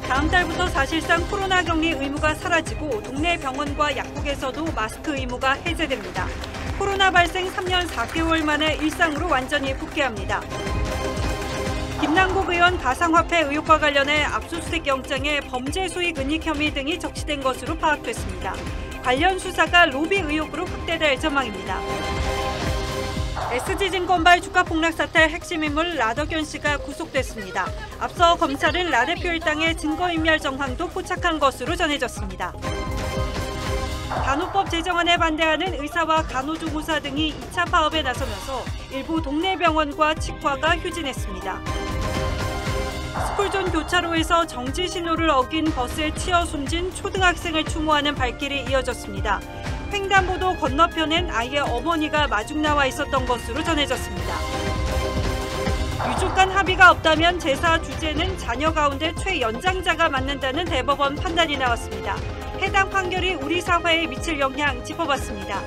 다음 달부터 사실상 코로나 격리 의무가 사라지고 동네 병원과 약국에서도 마스크 의무가 해제됩니다. 코로나 발생 3년 4개월 만에 일상으로 완전히 복귀합니다. 김남국 의원 가상화폐 의혹과 관련해 압수수색 영장에 범죄 수익 은닉 혐의 등이 적시된 것으로 파악됐습니다. 관련 수사가 로비 의혹으로 확대될 전망입니다. SG증권발 주가 폭락 사태 핵심 인물 라더견 씨가 구속됐습니다. 앞서 검찰은 라 대표 일당의 증거인멸 정황도 포착한 것으로 전해졌습니다. 간호법 제정안에 반대하는 의사와 간호조무사 등이 2차 파업에 나서면서 일부 동네 병원과 치과가 휴진했습니다. 스쿨존 교차로에서 정지 신호를 어긴 버스에 치여 숨진 초등학생을 추모하는 발길이 이어졌습니다. 횡단보도 건너편엔 아이의 어머니가 마중 나와 있었던 것으로 전해졌습니다. 유족 간 합의가 없다면 제사 주제는 자녀 가운데 최연장자가 맡는다는 대법원 판단이 나왔습니다. 해당 판결이 우리 사회에 미칠 영향 짚어봤습니다.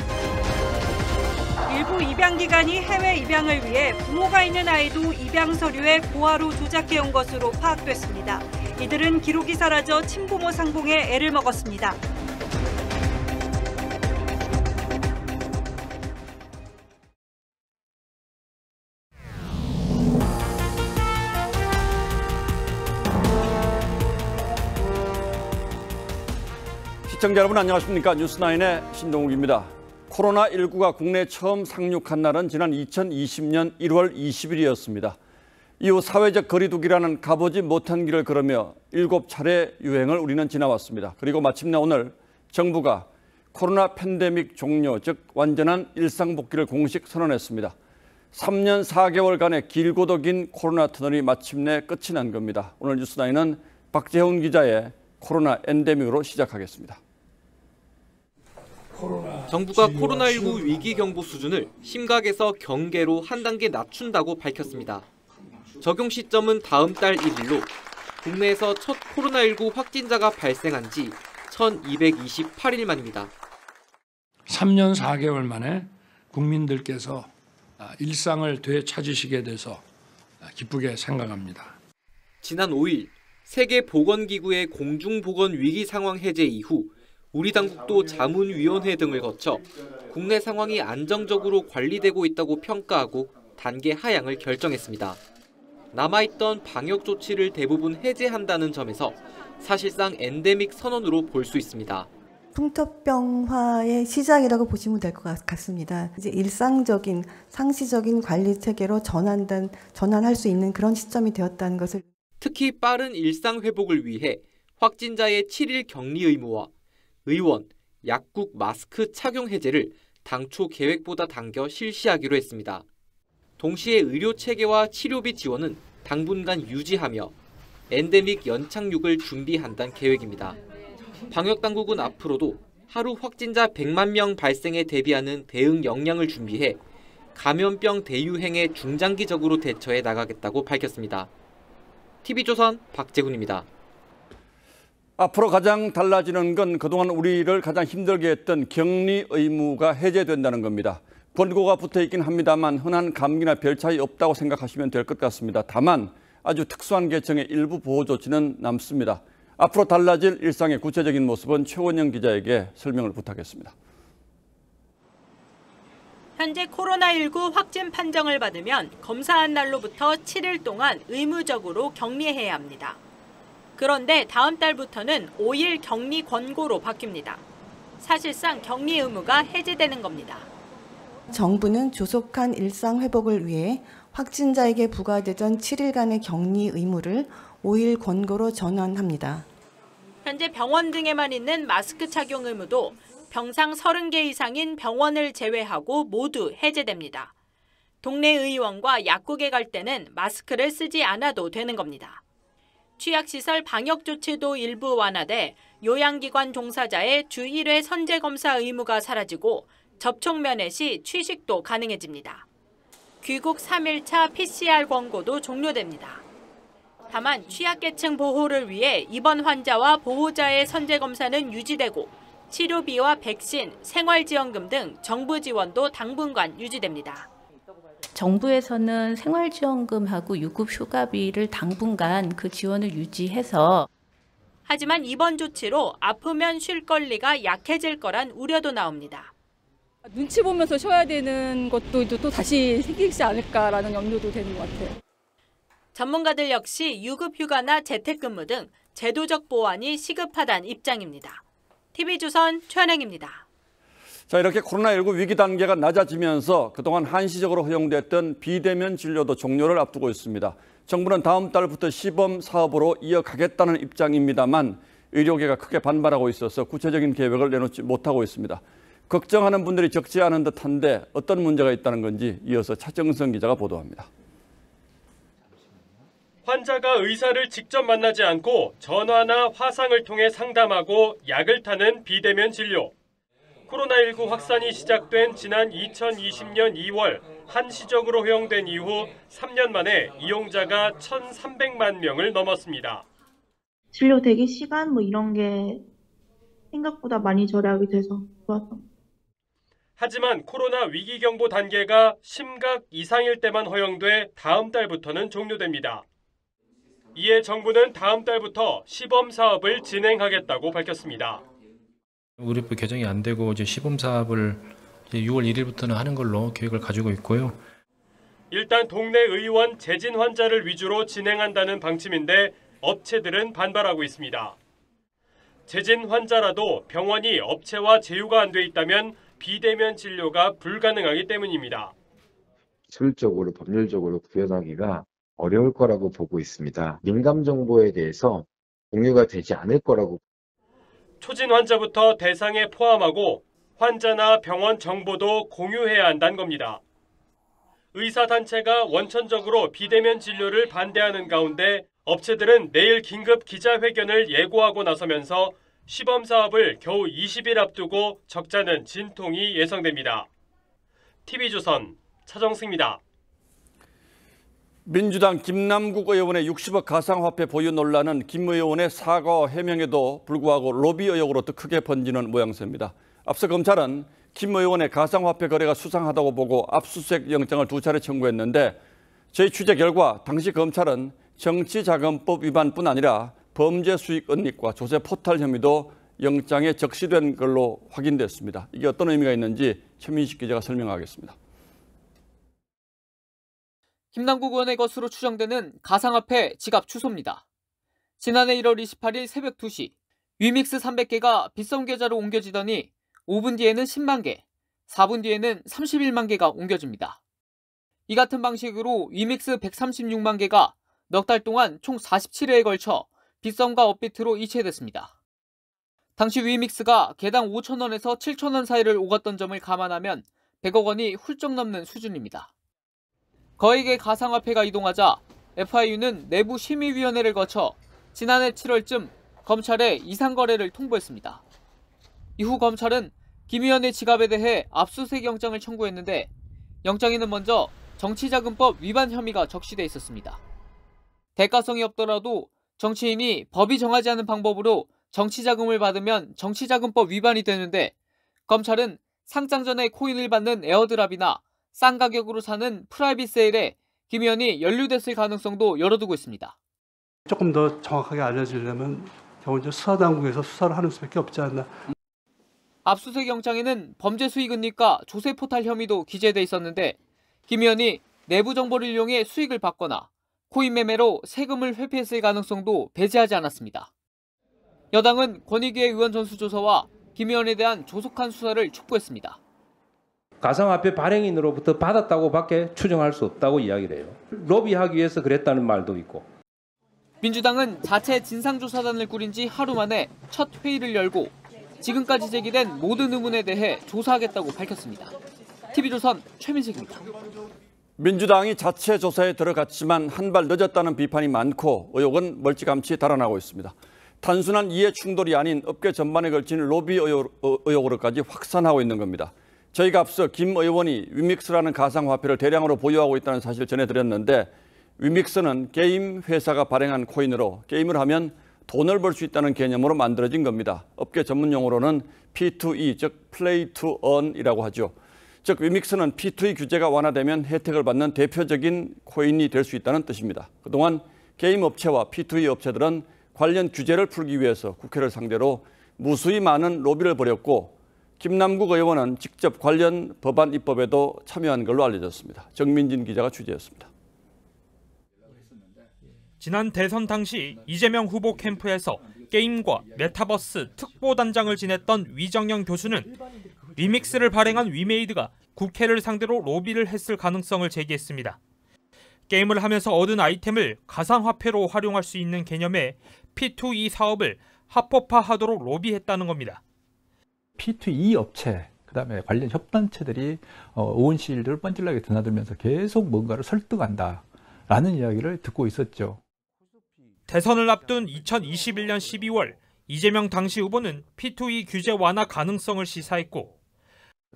일부 입양기관이 해외 입양을 위해 부모가 있는 아이도 입양 서류에 고아로 조작해온 것으로 파악됐습니다. 이들은 기록이 사라져 친부모 상봉에 애를 먹었습니다. 시청자 여러분 안녕하십니까? 뉴스9의 신동욱입니다. 코로나19가 국내에 처음 상륙한 날은 지난 2020년 1월 20일이었습니다. 이후 사회적 거리두기라는 가보지 못한 길을 걸으며 7차례 유행을 우리는 지나왔습니다. 그리고 마침내 오늘 정부가 코로나 팬데믹 종료, 즉 완전한 일상 복귀를 공식 선언했습니다. 3년 4개월간의 길고도 긴 코로나 터널이 마침내 끝이 난 겁니다. 오늘 뉴스9은 박재훈 기자의 코로나 엔데믹으로 시작하겠습니다. 정부가 코로나19 위기 경보 수준을 심각에서 경계로 한 단계 낮춘다고 밝혔습니다. 적용 시점은 다음 달 1일로 국내에서 첫 코로나19 확진자가 발생한 지 1228일 만입니다. 3년 4개월 만에 국민들께서 일상을 되찾으시게 돼서 기쁘게 생각합니다. 지난 5일 세계보건기구의 공중보건 위기 상황 해제 이후 우리 당국도 자문위원회 등을 거쳐 국내 상황이 안정적으로 관리되고 있다고 평가하고 단계 하향을 결정했습니다. 남아있던 방역 조치를 대부분 해제한다는 점에서 사실상 엔데믹 선언으로 볼 수 있습니다. 풍토병화의 시작이라고 보시면 될 것 같습니다. 이제 일상적인 상시적인 관리 체계로 전환할 수 있는 그런 시점이 되었다는 것을. 특히 빠른 일상 회복을 위해 확진자의 7일 격리 의무와 의원, 약국 마스크 착용 해제를 당초 계획보다 당겨 실시하기로 했습니다. 동시에 의료 체계와 치료비 지원은 당분간 유지하며 엔데믹 연착륙을 준비한다는 계획입니다. 방역당국은 앞으로도 하루 확진자 100만 명 발생에 대비하는 대응 역량을 준비해 감염병 대유행에 중장기적으로 대처해 나가겠다고 밝혔습니다. TV조선 박재훈입니다. 앞으로 가장 달라지는 건 그동안 우리를 가장 힘들게 했던 격리 의무가 해제된다는 겁니다. 권고가 붙어 있긴 합니다만 흔한 감기나 별 차이 없다고 생각하시면 될 것 같습니다. 다만 아주 특수한 계층의 일부 보호 조치는 남습니다. 앞으로 달라질 일상의 구체적인 모습은 최원영 기자에게 설명을 부탁했습니다. 현재 코로나19 확진 판정을 받으면 검사한 날로부터 7일 동안 의무적으로 격리해야 합니다. 그런데 다음 달부터는 5일 격리 권고로 바뀝니다. 사실상 격리 의무가 해제되는 겁니다. 정부는 조속한 일상 회복을 위해 확진자에게 부과되던 7일간의 격리 의무를 5일 권고로 전환합니다. 현재 병원 등에만 있는 마스크 착용 의무도 병상 30개 이상인 병원을 제외하고 모두 해제됩니다. 동네 의원과 약국에 갈 때는 마스크를 쓰지 않아도 되는 겁니다. 취약시설 방역 조치도 일부 완화돼 요양기관 종사자의 주 1회 선제검사 의무가 사라지고 접촉 면회 시 취식도 가능해집니다. 귀국 3일차 PCR 권고도 종료됩니다. 다만 취약계층 보호를 위해 입원 환자와 보호자의 선제검사는 유지되고 치료비와 백신, 생활지원금 등 정부 지원도 당분간 유지됩니다. 정부에서는 생활지원금하고 유급휴가비를 당분간 그 지원을 유지해서 하지만 이번 조치로 아프면 쉴 권리가 약해질 거란 우려도 나옵니다. 눈치 보면서 쉬어야 되는 것도 또 다시 생기지 않을까라는 염려도 되는 것 같아요. 전문가들 역시 유급휴가나 재택근무 등 제도적 보완이 시급하다는 입장입니다. TV조선 최은행입니다. 자, 이렇게 코로나19 위기 단계가 낮아지면서 그동안 한시적으로 허용됐던 비대면 진료도 종료를 앞두고 있습니다. 정부는 다음 달부터 시범 사업으로 이어가겠다는 입장입니다만 의료계가 크게 반발하고 있어서 구체적인 계획을 내놓지 못하고 있습니다. 걱정하는 분들이 적지 않은 듯한데 어떤 문제가 있다는 건지 이어서 차정성 기자가 보도합니다. 환자가 의사를 직접 만나지 않고 전화나 화상을 통해 상담하고 약을 타는 비대면 진료. 코로나19 확산이 시작된 지난 2020년 2월 한시적으로 허용된 이후 3년 만에 이용자가 1,300만 명을 넘었습니다. 진료 대기 시간 이런 게 생각보다 많이 절약이 돼서 좋았던. 하지만 코로나 위기경보 단계가 심각 이상일 때만 허용돼 다음 달부터는 종료됩니다. 이에 정부는 다음 달부터 시범 사업을 진행하겠다고 밝혔습니다. 의료법 개정이 안 되고 이제 시범 사업을 6월 1일부터는 하는 걸로 계획을 가지고 있고요. 일단 동네 의원 재진 환자를 위주로 진행한다는 방침인데 업체들은 반발하고 있습니다. 재진 환자라도 병원이 업체와 제휴가 안 돼 있다면 비대면 진료가 불가능하기 때문입니다. 기술적으로 법률적으로 구현하기가 어려울 거라고 보고 있습니다. 민감 정보에 대해서 공유가 되지 않을 거라고. 초진 환자부터 대상에 포함하고 환자나 병원 정보도 공유해야 한다는 겁니다. 의사단체가 원천적으로 비대면 진료를 반대하는 가운데 업체들은 내일 긴급 기자회견을 예고하고 나서면서 시범 사업을 겨우 20일 앞두고 적잖은 진통이 예상됩니다. TV조선 차정승입니다. 민주당 김남국 의원의 60억 가상화폐 보유 논란은 김 의원의 사과 해명에도 불구하고 로비 의혹으로 더 크게 번지는 모양새입니다. 앞서 검찰은 김 의원의 가상화폐 거래가 수상하다고 보고 압수수색 영장을 2차례 청구했는데 저희 취재 결과 당시 검찰은 정치자금법 위반뿐 아니라 범죄 수익 은닉과 조세 포탈 혐의도 영장에 적시된 걸로 확인됐습니다. 이게 어떤 의미가 있는지 최민식 기자가 설명하겠습니다. 김남국 의원의 것으로 추정되는 가상화폐 지갑 주소입니다. 지난해 1월 28일 새벽 2시 위믹스 300개가 빗썸 계좌로 옮겨지더니 5분 뒤에는 10만 개, 4분 뒤에는 31만 개가 옮겨집니다. 이 같은 방식으로 위믹스 136만 개가 넉 달 동안 총 47회에 걸쳐 빗썸과 업비트로 이체됐습니다. 당시 위믹스가 개당 5,000원에서 7,000원 사이를 오갔던 점을 감안하면 100억 원이 훌쩍 넘는 수준입니다. 거액의 가상화폐가 이동하자 FIU는 내부 심의위원회를 거쳐 지난해 7월쯤 검찰에 이상거래를 통보했습니다. 이후 검찰은 김 의원의 지갑에 대해 압수수색 영장을 청구했는데 영장에는 먼저 정치자금법 위반 혐의가 적시돼 있었습니다. 대가성이 없더라도 정치인이 법이 정하지 않은 방법으로 정치자금을 받으면 정치자금법 위반이 되는데 검찰은 상장 전에 코인을 받는 에어드랍이나 싼 가격으로 사는 프라이빗 세일에 김 의원이 연루됐을 가능성도 열어두고 있습니다. 조금 더 정확하게 알려지려면 겨우 이제 수사당국에서 수사를 하는 수밖에 없지 않나. 압수수색 영장에는 범죄 수익 은닉과 조세 포탈 혐의도 기재돼 있었는데 김 의원이 내부 정보를 이용해 수익을 받거나 코인 매매로 세금을 회피했을 가능성도 배제하지 않았습니다. 여당은 권익위의 의원 전수조사와 김 의원에 대한 조속한 수사를 촉구했습니다. 가상화폐 발행인으로부터 받았다고밖에 추정할 수 없다고 이야기를 해요. 로비하기 위해서 그랬다는 말도 있고. 민주당은 자체 진상조사단을 꾸린 지 하루 만에 첫 회의를 열고 지금까지 제기된 모든 의문에 대해 조사하겠다고 밝혔습니다. TV조선 최민식입니다. 민주당이 자체 조사에 들어갔지만 한 발 늦었다는 비판이 많고 의혹은 멀찌감치 달아나고 있습니다. 단순한 이해 충돌이 아닌 업계 전반에 걸친 로비 의혹으로까지 확산하고 있는 겁니다. 저희가 앞서 김 의원이 위믹스라는 가상화폐를 대량으로 보유하고 있다는 사실을 전해드렸는데 위믹스는 게임 회사가 발행한 코인으로 게임을 하면 돈을 벌 수 있다는 개념으로 만들어진 겁니다. 업계 전문 용어로는 P2E, 즉 Play to Earn이라고 하죠. 즉 위믹스는 P2E 규제가 완화되면 혜택을 받는 대표적인 코인이 될 수 있다는 뜻입니다. 그동안 게임 업체와 P2E 업체들은 관련 규제를 풀기 위해서 국회를 상대로 무수히 많은 로비를 벌였고 김남국 의원은 직접 관련 법안 입법에도 참여한 걸로 알려졌습니다. 정민진 기자가 취재했습니다. 지난 대선 당시 이재명 후보 캠프에서 게임과 메타버스 특보단장을 지냈던 위정영 교수는 리믹스를 발행한 위메이드가 국회를 상대로 로비를 했을 가능성을 제기했습니다. 게임을 하면서 얻은 아이템을 가상화폐로 활용할 수 있는 개념의 P2E 사업을 합법화하도록 로비했다는 겁니다. P2E 업체, 그다음에 관련 협단체들이 의원실을 뻔질나게 드나들면서 계속 뭔가를 설득한다라는 이야기를 듣고 있었죠. 대선을 앞둔 2021년 12월 이재명 당시 후보는 P2E 규제 완화 가능성을 시사했고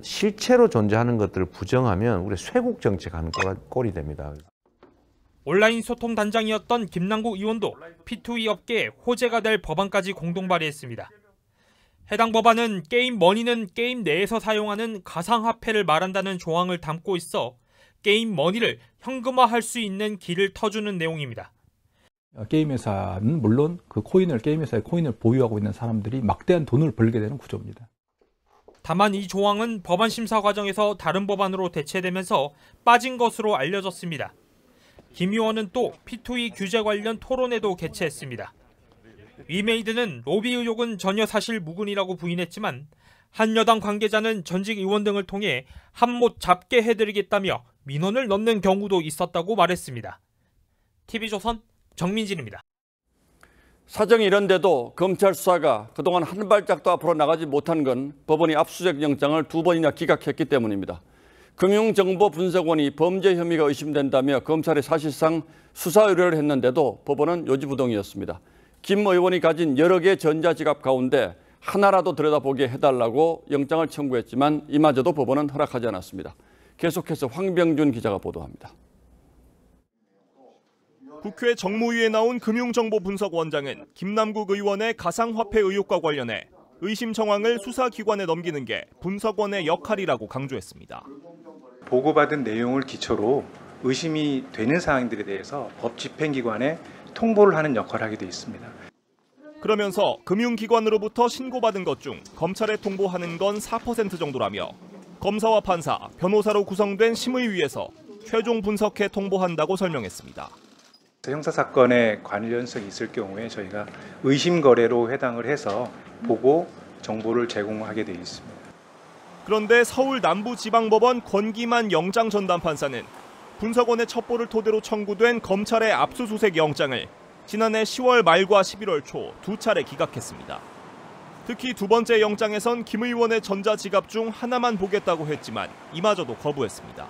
실체로 존재하는 것들을 부정하면 우리 쇄국 정책하는 꼴이 됩니다. 온라인 소통 단장이었던 김남국 의원도 P2E 업계에 호재가 될 법안까지 공동 발의했습니다. 해당 법안은 게임 머니는 게임 내에서 사용하는 가상화폐를 말한다는 조항을 담고 있어 게임 머니를 현금화할 수 있는 길을 터주는 내용입니다. 게임 회사는 물론 그 게임 회사의 코인을 보유하고 있는 사람들이 막대한 돈을 벌게 되는 구조입니다. 다만 이 조항은 법안 심사 과정에서 다른 법안으로 대체되면서 빠진 것으로 알려졌습니다. 김 의원은 또 P2E 규제 관련 토론회도 개최했습니다. 위메이드는 로비 의혹은 전혀 사실 무근이라고 부인했지만 한 여당 관계자는 전직 의원 등을 통해 한못 잡게 해드리겠다며 민원을 넣는 경우도 있었다고 말했습니다. TV조선 정민진입니다. 사정이 이런데도 검찰 수사가 그동안 한 발짝도 앞으로 나가지 못한 건 법원이 압수수색 영장을 2번이나 기각했기 때문입니다. 금융정보분석원이 범죄 혐의가 의심된다며 검찰에 사실상 수사 의뢰를 했는데도 법원은 요지부동이었습니다. 김 의원이 가진 여러 개의 전자지갑 가운데 하나라도 들여다보게 해달라고 영장을 청구했지만 이마저도 법원은 허락하지 않았습니다. 계속해서 황병준 기자가 보도합니다. 국회 정무위에 나온 금융정보분석원장은 김남국 의원의 가상화폐 의혹과 관련해 의심 정황을 수사기관에 넘기는 게 분석원의 역할이라고 강조했습니다. 보고받은 내용을 기초로 의심이 되는 사항들에 대해서 법 집행기관에 통보를 하는 역할을 하게 돼 있습니다. 그러면서 금융기관으로부터 신고받은 것 중 검찰에 통보하는 건 4% 정도라며 검사와 판사, 변호사로 구성된 심의위에서 최종 분석해 통보한다고 설명했습니다. 형사사건에 관련성이 있을 경우에 저희가 의심 거래로 해당을 해서 보고 정보를 제공하게 돼 있습니다. 그런데 서울 남부지방법원 권기만 영장 전담 판사는 분석원의 첩보를 토대로 청구된 검찰의 압수수색 영장을 지난해 10월 말과 11월 초 2차례 기각했습니다. 특히 두 번째 영장에선 김 의원의 전자지갑 중 하나만 보겠다고 했지만 이마저도 거부했습니다.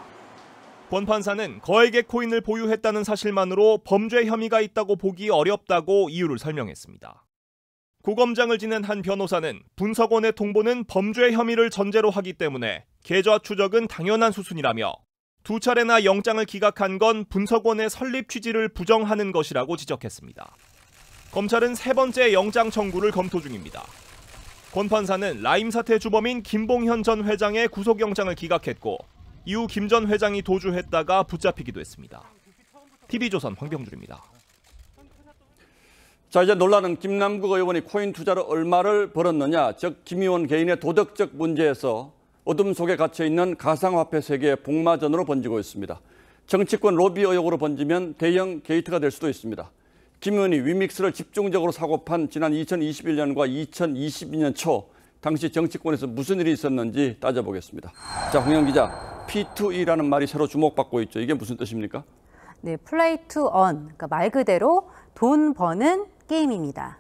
권 판사는 거액의 코인을 보유했다는 사실만으로 범죄 혐의가 있다고 보기 어렵다고 이유를 설명했습니다. 고검장을 지낸 한 변호사는 분석원의 통보는 범죄 혐의를 전제로 하기 때문에 계좌 추적은 당연한 수순이라며 두 차례나 영장을 기각한 건 분석원의 설립 취지를 부정하는 것이라고 지적했습니다. 검찰은 세 번째 영장 청구를 검토 중입니다. 권 판사는 라임 사태 주범인 김봉현 전 회장의 구속영장을 기각했고 이후 김 전 회장이 도주했다가 붙잡히기도 했습니다. TV조선 황병준입니다. 자, 이제 논란은 김남국 의원이 코인 투자로 얼마를 벌었느냐, 즉 김 의원 개인의 도덕적 문제에서 어둠 속에 갇혀있는 가상화폐 세계의 복마전으로 번지고 있습니다. 정치권 로비 의혹으로 번지면 대형 게이트가 될 수도 있습니다. 김 의원이 위믹스를 집중적으로 사고판 지난 2021년과 2022년 초 당시 정치권에서 무슨 일이 있었는지 따져보겠습니다. 자, 홍영 기자, P2E라는 말이 새로 주목받고 있죠. 이게 무슨 뜻입니까? 네, 플레이 투 언, 그러니까 말 그대로 돈 버는 게임입니다.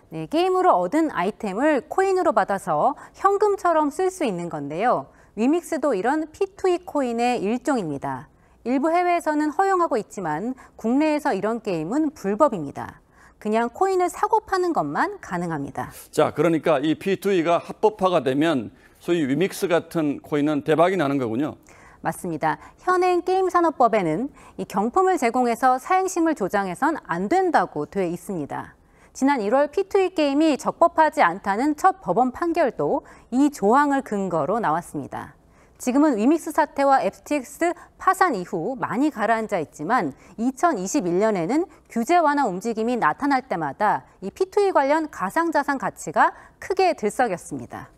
네, 게임으로 얻은 아이템을 코인으로 받아서 현금처럼 쓸 수 있는 건데요. 위믹스도 이런 P2E 코인의 일종입니다. 일부 해외에서는 허용하고 있지만 국내에서 이런 게임은 불법입니다. 그냥 코인을 사고 파는 것만 가능합니다. 자, 그러니까 이 P2E가 합법화가 되면 소위 위믹스 같은 코인은 대박이 나는 거군요. 맞습니다. 현행 게임산업법에는 이 경품을 제공해서 사행심을 조장해선 안 된다고 돼 있습니다. 지난 1월 P2E 게임이 적법하지 않다는 첫 법원 판결도 이 조항을 근거로 나왔습니다. 지금은 위믹스 사태와 FTX 파산 이후 많이 가라앉아 있지만 2021년에는 규제 완화 움직임이 나타날 때마다 이 P2E 관련 가상자산 가치가 크게 들썩였습니다.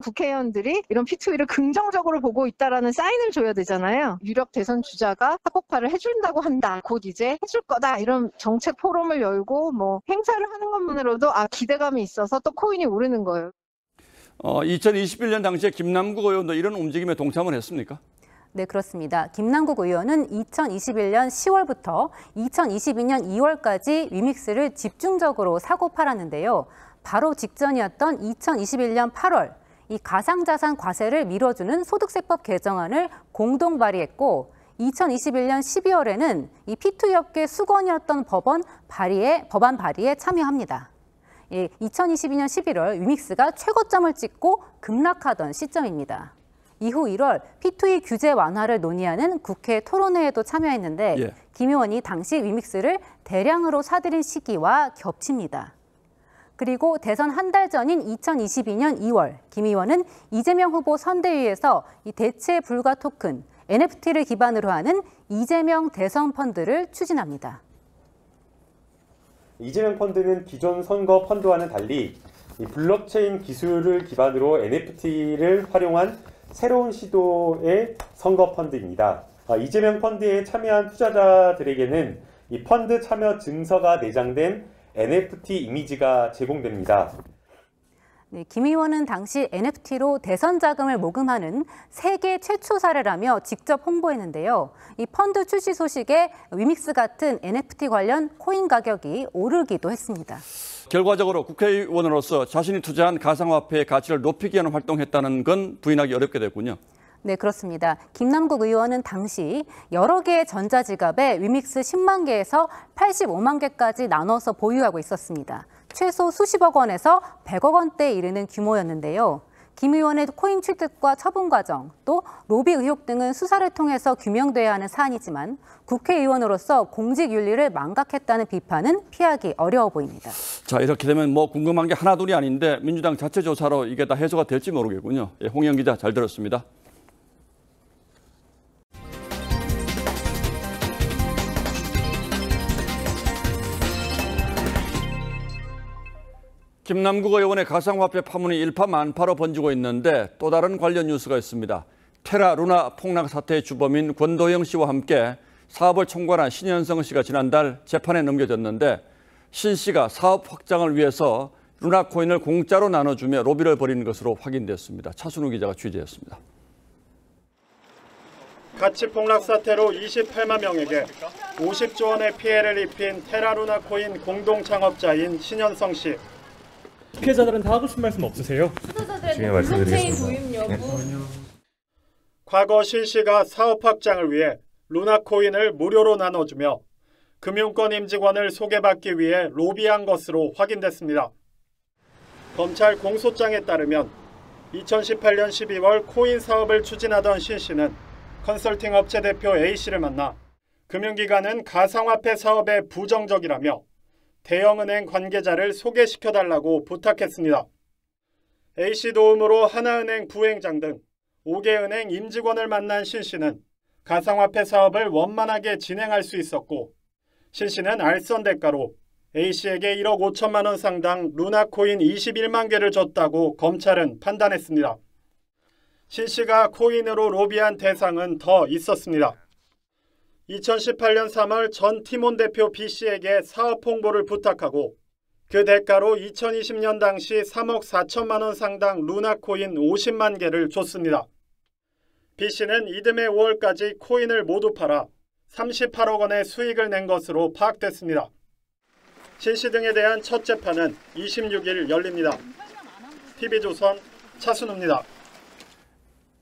국회의원들이 이런 P2E를 긍정적으로 보고 있다라는 사인을 줘야 되잖아요. 유력 대선 주자가 학폭파를 해준다고 한다. 곧 이제 해줄 거다. 이런 정책 포럼을 열고 뭐 행사를 하는 것만으로도 기대감이 있어서 또 코인이 오르는 거예요. 2021년 당시에 김남국 의원도 이런 움직임에 동참을 했습니까? 네, 그렇습니다. 김남국 의원은 2021년 10월부터 2022년 2월까지 위믹스를 집중적으로 사고 팔았는데요. 바로 직전이었던 2021년 8월 이 가상자산 과세를 밀어주는 소득세법 개정안을 공동 발의했고 2021년 12월에는 이 P2E 업계 수건이었던 법안 발의에 참여합니다. 2022년 11월 위믹스가 최고점을 찍고 급락하던 시점입니다. 이후 1월 P2E 규제 완화를 논의하는 국회 토론회에도 참여했는데 김 의원이 당시 위믹스를 대량으로 사들인 시기와 겹칩니다. 그리고 대선 한 달 전인 2022년 2월 김 의원은 이재명 후보 선대위에서 이 대체 불가 토큰 NFT를 기반으로 하는 이재명 대선 펀드를 추진합니다. 이재명 펀드는 기존 선거 펀드와는 달리 이 블록체인 기술을 기반으로 NFT를 활용한 새로운 시도의 선거 펀드입니다. 이재명 펀드에 참여한 투자자들에게는 이 펀드 참여 증서가 내장된 NFT 이미지가 제공됩니다. 네, 김 의원은 당시 NFT로 대선 자금을 모금하는 세계 최초 사례라며 직접 홍보했는데요. 이 펀드 출시 소식에 위믹스 같은 NFT 관련 코인 가격이 오르기도 했습니다. 결과적으로 국회의원으로서 자신이 투자한 가상화폐의 가치를 높이기 위한 활동했다는 건 부인하기 어렵게 됐군요. 네, 그렇습니다. 김남국 의원은 당시 여러 개의 전자지갑에 위믹스 10만 개에서 85만 개까지 나눠서 보유하고 있었습니다. 최소 수십억 원에서 100억 원대에 이르는 규모였는데요. 김 의원의 코인 취득과 처분 과정, 또 로비 의혹 등은 수사를 통해서 규명돼야 하는 사안이지만 국회의원으로서 공직 윤리를 망각했다는 비판은 피하기 어려워 보입니다. 자, 이렇게 되면 뭐 궁금한 게 하나둘이 아닌데 민주당 자체 조사로 이게 다 해소가 될지 모르겠군요. 홍영 기자 잘 들었습니다. 김남국 의원의 가상화폐 파문이 일파만파로 번지고 있는데 또 다른 관련 뉴스가 있습니다. 테라 루나 폭락 사태의 주범인 권도영 씨와 함께 사업을 총괄한 신현성 씨가 지난달 재판에 넘겨졌는데 신 씨가 사업 확장을 위해서 루나 코인을 공짜로 나눠주며 로비를 벌이는 것으로 확인됐습니다. 차순우 기자가 취재했습니다. 가치 폭락 사태로 28만 명에게 50조 원의 피해를 입힌 테라 루나 코인 공동 창업자인 신현성 씨. 피해자들은 다 하고 싶은 말씀 없으세요? 중에 말씀드리겠습니다. 과거 신 씨가 사업 확장을 위해 루나 코인을 무료로 나눠주며 금융권 임직원을 소개받기 위해 로비한 것으로 확인됐습니다. 검찰 공소장에 따르면 2018년 12월 코인 사업을 추진하던 신 씨는 컨설팅 업체 대표 A씨를 만나 금융기관은 가상화폐 사업에 부정적이라며 대형은행 관계자를 소개시켜달라고 부탁했습니다. A씨 도움으로 하나은행 부행장 등 5개 은행 임직원을 만난 신 씨는 가상화폐 사업을 원만하게 진행할 수 있었고 신 씨는 알선 대가로 A씨에게 1억 5천만 원 상당 루나코인 21만 개를 줬다고 검찰은 판단했습니다. 신 씨가 코인으로 로비한 대상은 더 있었습니다. 2018년 3월 전 티몬 대표 B씨에게 사업 홍보를 부탁하고 그 대가로 2020년 당시 3억 4천만 원 상당 루나코인 50만 개를 줬습니다. B씨는 이듬해 5월까지 코인을 모두 팔아 38억 원의 수익을 낸 것으로 파악됐습니다. 신 씨 등에 대한 첫 재판은 26일 열립니다. TV조선 차순우입니다.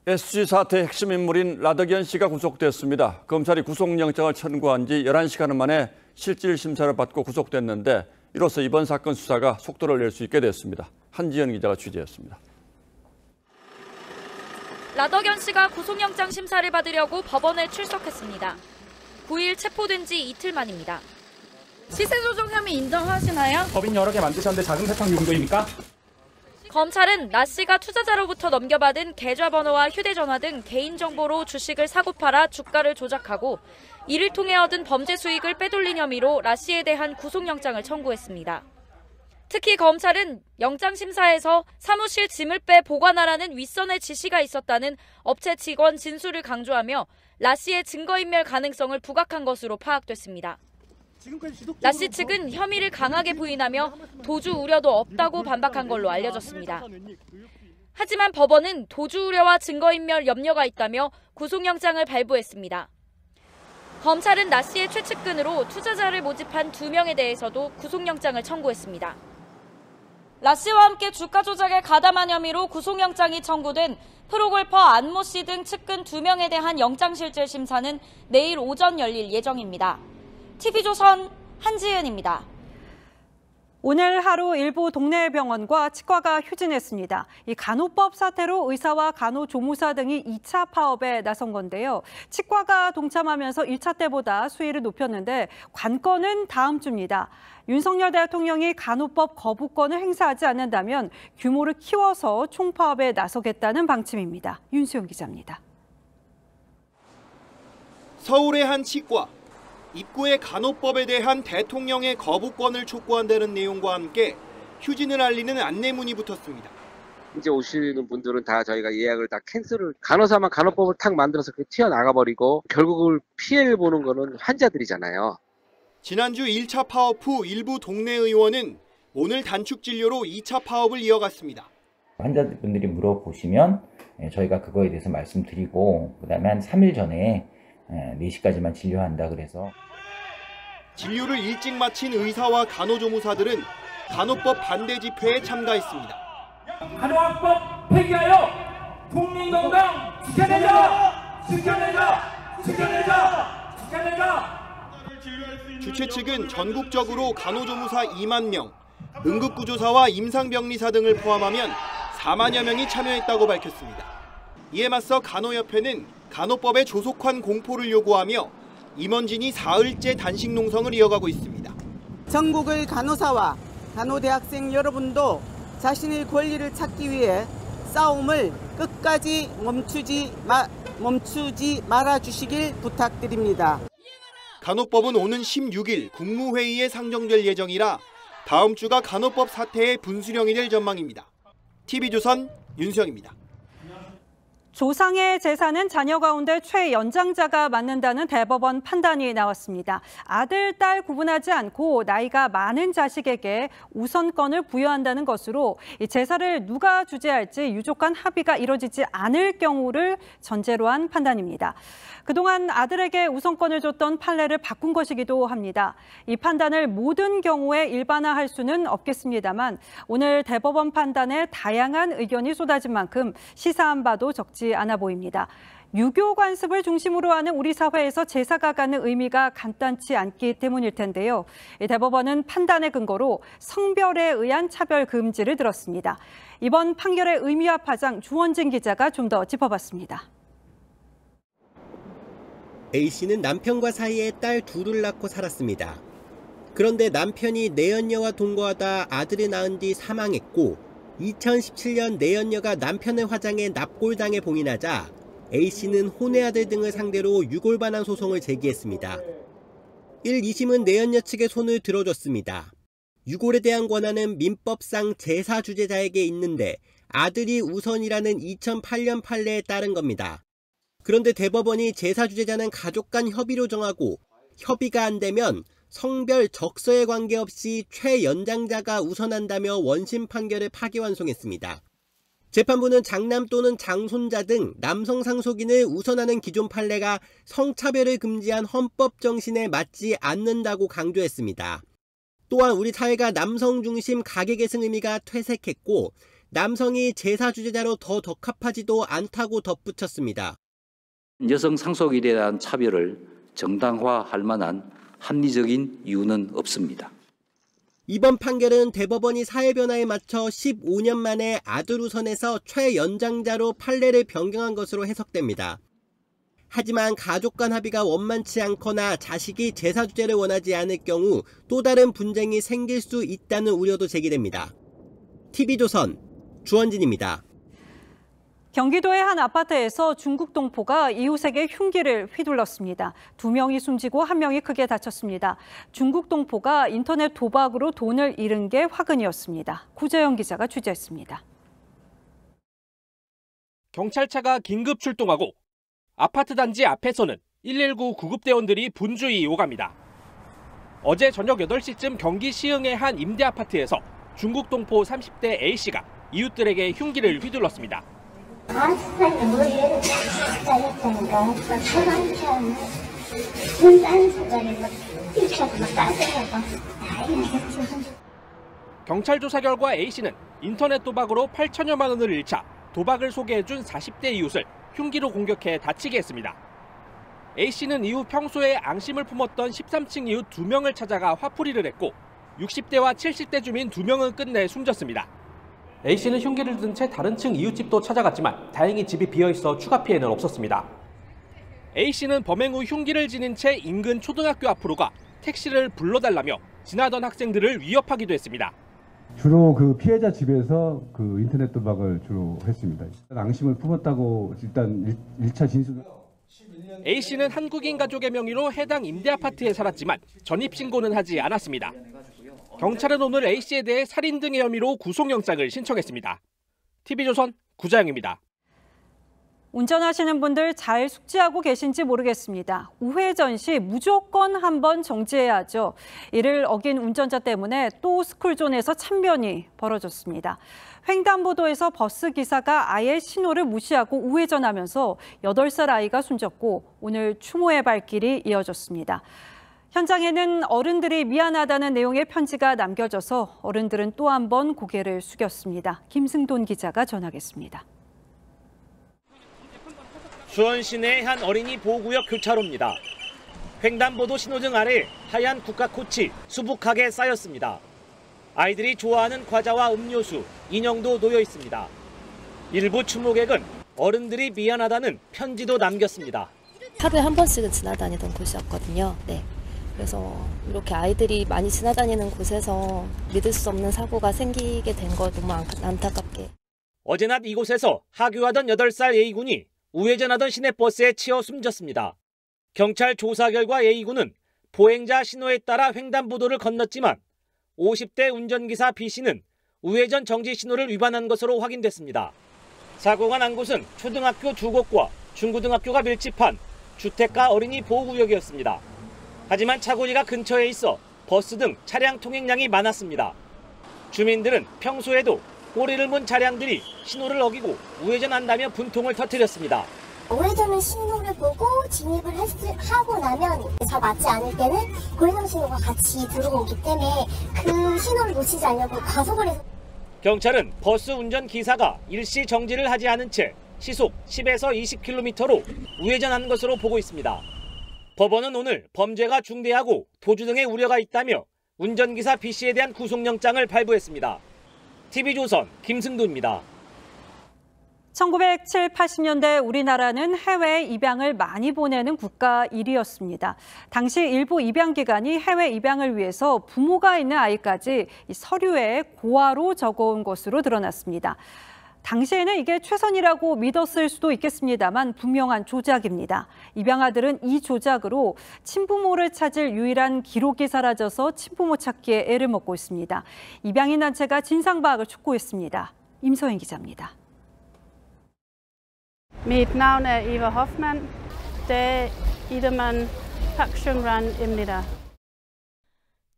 SG 사태의 핵심 인물인 라덕연 씨가 구속됐습니다. 검찰이 구속영장을 청구한 지 11시간 만에 실질 심사를 받고 구속됐는데 이로써 이번 사건 수사가 속도를 낼 수 있게 됐습니다. 한지연 기자가 취재했습니다. 라덕연 씨가 구속영장 심사를 받으려고 법원에 출석했습니다. 9일 체포된 지 이틀 만입니다. 시세 조정 혐의 인정하시나요? 법인 여러 개 만드셨는데 자금 세탁 용도입니까? 검찰은 라 씨가 투자자로부터 넘겨받은 계좌번호와 휴대전화 등 개인정보로 주식을 사고 팔아 주가를 조작하고 이를 통해 얻은 범죄 수익을 빼돌린 혐의로 라 씨에 대한 구속영장을 청구했습니다. 특히 검찰은 영장심사에서 사무실 짐을 빼 보관하라는 윗선의 지시가 있었다는 업체 직원 진술을 강조하며 라 씨의 증거인멸 가능성을 부각한 것으로 파악됐습니다. 라 씨 측은 혐의를 강하게 부인하며 도주 우려도 없다고 반박한 걸로 알려졌습니다. 하지만 법원은 도주 우려와 증거인멸 염려가 있다며 구속영장을 발부했습니다. 검찰은 라 씨의 최측근으로 투자자를 모집한 2명에 대해서도 구속영장을 청구했습니다. 라 씨와 함께 주가 조작에 가담한 혐의로 구속영장이 청구된 프로골퍼 안모 씨 등 측근 2명에 대한 영장실질 심사는 내일 오전 열릴 예정입니다. TV조선 한지은입니다. 오늘 하루 일부 동네 병원과 치과가 휴진했습니다. 이 간호법 사태로 의사와 간호조무사 등이 2차 파업에 나선 건데요. 치과가 동참하면서 1차 때보다 수위를 높였는데 관건은 다음 주입니다. 윤석열 대통령이 간호법 거부권을 행사하지 않는다면 규모를 키워서 총파업에 나서겠다는 방침입니다. 윤수영 기자입니다. 서울의 한 치과. 입구에 간호법에 대한 대통령의 거부권을 촉구한다는 내용과 함께 휴진을 알리는 안내문이 붙었습니다. 이제 오시는 분들은 다 저희가 예약을 다 캔슬을, 간호사만 간호법을 탁 만들어서 튀어나가버리고 결국을 피해를 보는 거는 환자들이잖아요. 지난주 1차 파업 후 일부 동네 의원은 오늘 단축 진료로 2차 파업을 이어갔습니다. 환자분들이 물어보시면 저희가 그거에 대해서 말씀드리고 그다음에 한 3일 전에 4시까지만 진료한다 그래서. 진료를 일찍 마친 의사와 간호조무사들은 간호법 반대 집회에 참가했습니다. 간호학법 폐기하여 국민건강 지켜내자! 지켜내자! 지켜내자! 지켜내자! 주최 측은 전국적으로 간호조무사 2만 명, 응급구조사와 임상병리사 등을 포함하면 4만여 명이 참여했다고 밝혔습니다. 이에 맞서 간호협회는 간호법의 조속한 공포를 요구하며 임원진이 사흘째 단식 농성을 이어가고 있습니다. 전국의 간호사와 간호대학생 여러분도 자신의 권리를 찾기 위해 싸움을 끝까지 멈추지 말아주시길 부탁드립니다. 간호법은 오는 16일 국무회의에 상정될 예정이라 다음 주가 간호법 사태의 분수령이 될 전망입니다. TV조선 윤수영입니다. 조상의 재산은 자녀 가운데 최연장자가 맡는다는 대법원 판단이 나왔습니다. 아들, 딸 구분하지 않고 나이가 많은 자식에게 우선권을 부여한다는 것으로 재산을 누가 주재할지 유족 간 합의가 이뤄지지 않을 경우를 전제로 한 판단입니다. 그동안 아들에게 우선권을 줬던 판례를 바꾼 것이기도 합니다. 이 판단을 모든 경우에 일반화할 수는 없겠습니다만 오늘 대법원 판단에 다양한 의견이 쏟아진 만큼 시사한 바도 적지 않아 보입니다. 유교 관습을 중심으로 하는 우리 사회에서 제사가 갖는 의미가 간단치 않기 때문일 텐데요. 대법원은 판단의 근거로 성별에 의한 차별 금지를 들었습니다. 이번 판결의 의미와 파장 주원진 기자가 좀 더 짚어봤습니다. A씨는 남편과 사이에 딸 둘을 낳고 살았습니다. 그런데 남편이 내연녀와 동거하다 아들을 낳은 뒤 사망했고 2017년 내연녀가 남편의 화장에 납골당해 봉인하자 A씨는 혼외 아들 등을 상대로 유골반환 소송을 제기했습니다. 1, 2심은 내연녀 측의 손을 들어줬습니다. 유골에 대한 권한은 민법상 제사 주재자에게 있는데 아들이 우선이라는 2008년 판례에 따른 겁니다. 그런데 대법원이 제사 주재자는 가족 간 협의로 정하고 협의가 안 되면 성별 적서에 관계없이 최연장자가 우선한다며 원심 판결을 파기환송했습니다. 재판부는 장남 또는 장손자 등 남성 상속인을 우선하는 기존 판례가 성차별을 금지한 헌법 정신에 맞지 않는다고 강조했습니다. 또한 우리 사회가 남성 중심 가계계승 의미가 퇴색했고 남성이 제사 주재자로 더 적합하지도 않다고 덧붙였습니다. 여성 상속인에 대한 차별을 정당화할 만한 합리적인 이유는 없습니다. 이번 판결은 대법원이 사회 변화에 맞춰 15년 만에 아들 우선에서 최연장자로 판례를 변경한 것으로 해석됩니다. 하지만 가족 간 합의가 원만치 않거나 자식이 제사 주재를 원하지 않을 경우 또 다른 분쟁이 생길 수 있다는 우려도 제기됩니다. TV조선 주원진입니다. 경기도의 한 아파트에서 중국 동포가 이웃에게 흉기를 휘둘렀습니다. 2명이 숨지고 1명이 크게 다쳤습니다. 중국 동포가 인터넷 도박으로 돈을 잃은 게 화근이었습니다. 구재영 기자가 취재했습니다. 경찰차가 긴급 출동하고 아파트 단지 앞에서는 119 구급대원들이 분주히 오갑니다. 어제 저녁 8시쯤 경기 시흥의 한 임대 아파트에서 중국 동포 30대 A씨가 이웃들에게 흉기를 휘둘렀습니다. 경찰 조사 결과 A씨는 인터넷 도박으로 8천여만 원을 잃자 도박을 소개해준 40대 이웃을 흉기로 공격해 다치게 했습니다. A씨는 이후 평소에 앙심을 품었던 13층 이웃 2명을 찾아가 화풀이를 했고 60대와 70대 주민 2명은 끝내 숨졌습니다. A씨는 흉기를 든 채 다른 층 이웃집도 찾아갔지만 다행히 집이 비어있어 추가 피해는 없었습니다. A씨는 범행 후 흉기를 지닌 채 인근 초등학교 앞으로 가 택시를 불러달라며 지나던 학생들을 위협하기도 했습니다. 주로 그 피해자 집에서 그 인터넷 도박을 주로 했습니다. 앙심을 품었다고 일단 1차 진술. A씨는 한국인 가족의 명의로 해당 임대 아파트에 살았지만 전입신고는 하지 않았습니다. 경찰은 오늘 A씨에 대해 살인 등의 혐의로 구속영장을 신청했습니다. TV조선 구자영입니다. 운전하시는 분들 잘 숙지하고 계신지 모르겠습니다. 우회전 시 무조건 한번 정지해야 하죠. 이를 어긴 운전자 때문에 또 스쿨존에서 참변이 벌어졌습니다. 횡단보도에서 버스 기사가 아예 신호를 무시하고 우회전하면서 8살 아이가 숨졌고 오늘 추모의 발길이 이어졌습니다. 현장에는 어른들이 미안하다는 내용의 편지가 남겨져서 어른들은 또 한 번 고개를 숙였습니다. 김승돈 기자가 전하겠습니다. 수원 시내 한 어린이 보호구역 교차로입니다. 횡단보도 신호등 아래 하얀 국화꽃이 수북하게 쌓였습니다. 아이들이 좋아하는 과자와 음료수, 인형도 놓여 있습니다. 일부 추모객은 어른들이 미안하다는 편지도 남겼습니다. 하루에 한 번씩은 지나다니던 곳이었거든요. 네. 그래서 이렇게 아이들이 많이 지나다니는 곳에서 믿을 수 없는 사고가 생기게 된 거 너무 안타깝게. 어제 낮 이곳에서 하교하던 8살 A군이 우회전하던 시내버스에 치여 숨졌습니다. 경찰 조사 결과 A군은 보행자 신호에 따라 횡단보도를 건넜지만 50대 운전기사 B씨는 우회전 정지 신호를 위반한 것으로 확인됐습니다. 사고가 난 곳은 초등학교 2곳과 중고등학교가 밀집한 주택가 어린이 보호구역이었습니다. 하지만 차고지가 근처에 있어 버스 등 차량 통행량이 많았습니다. 주민들은 평소에도 꼬리를 문 차량들이 신호를 어기고 우회전한다며 분통을 터뜨렸습니다. 우회전은 신호를 보고 진입을 하고 나면 잘 맞지 않을 때는 고리등 신호가 같이 들어오기 때문에 그 신호를 놓치지 않으려고 과속을 해서. 경찰은 버스 운전기사가 일시 정지를 하지 않은 채 시속 10에서 20km로 우회전한 것으로 보고 있습니다. 법원은 오늘 범죄가 중대하고 도주 등의 우려가 있다며 운전기사 B씨에 대한 구속영장을 발부했습니다. TV조선 김승도입니다. 1970, 80년대 우리나라는 해외에 입양을 많이 보내는 국가 1위였습니다. 당시 일부 입양기관이 해외 입양을 위해서 부모가 있는 아이까지 서류에 고아로 적어온 것으로 드러났습니다. 당시에는 이게 최선이라고 믿었을 수도 있겠습니다만 분명한 조작입니다. 입양아들은 이 조작으로 친부모를 찾을 유일한 기록이 사라져서 친부모 찾기에 애를 먹고 있습니다. 입양인 단체가 진상 파악을 촉구했습니다. 임소연 기자입니다. Mit navnet Eva Hoffmann, der Idermann Pakshungran입니다.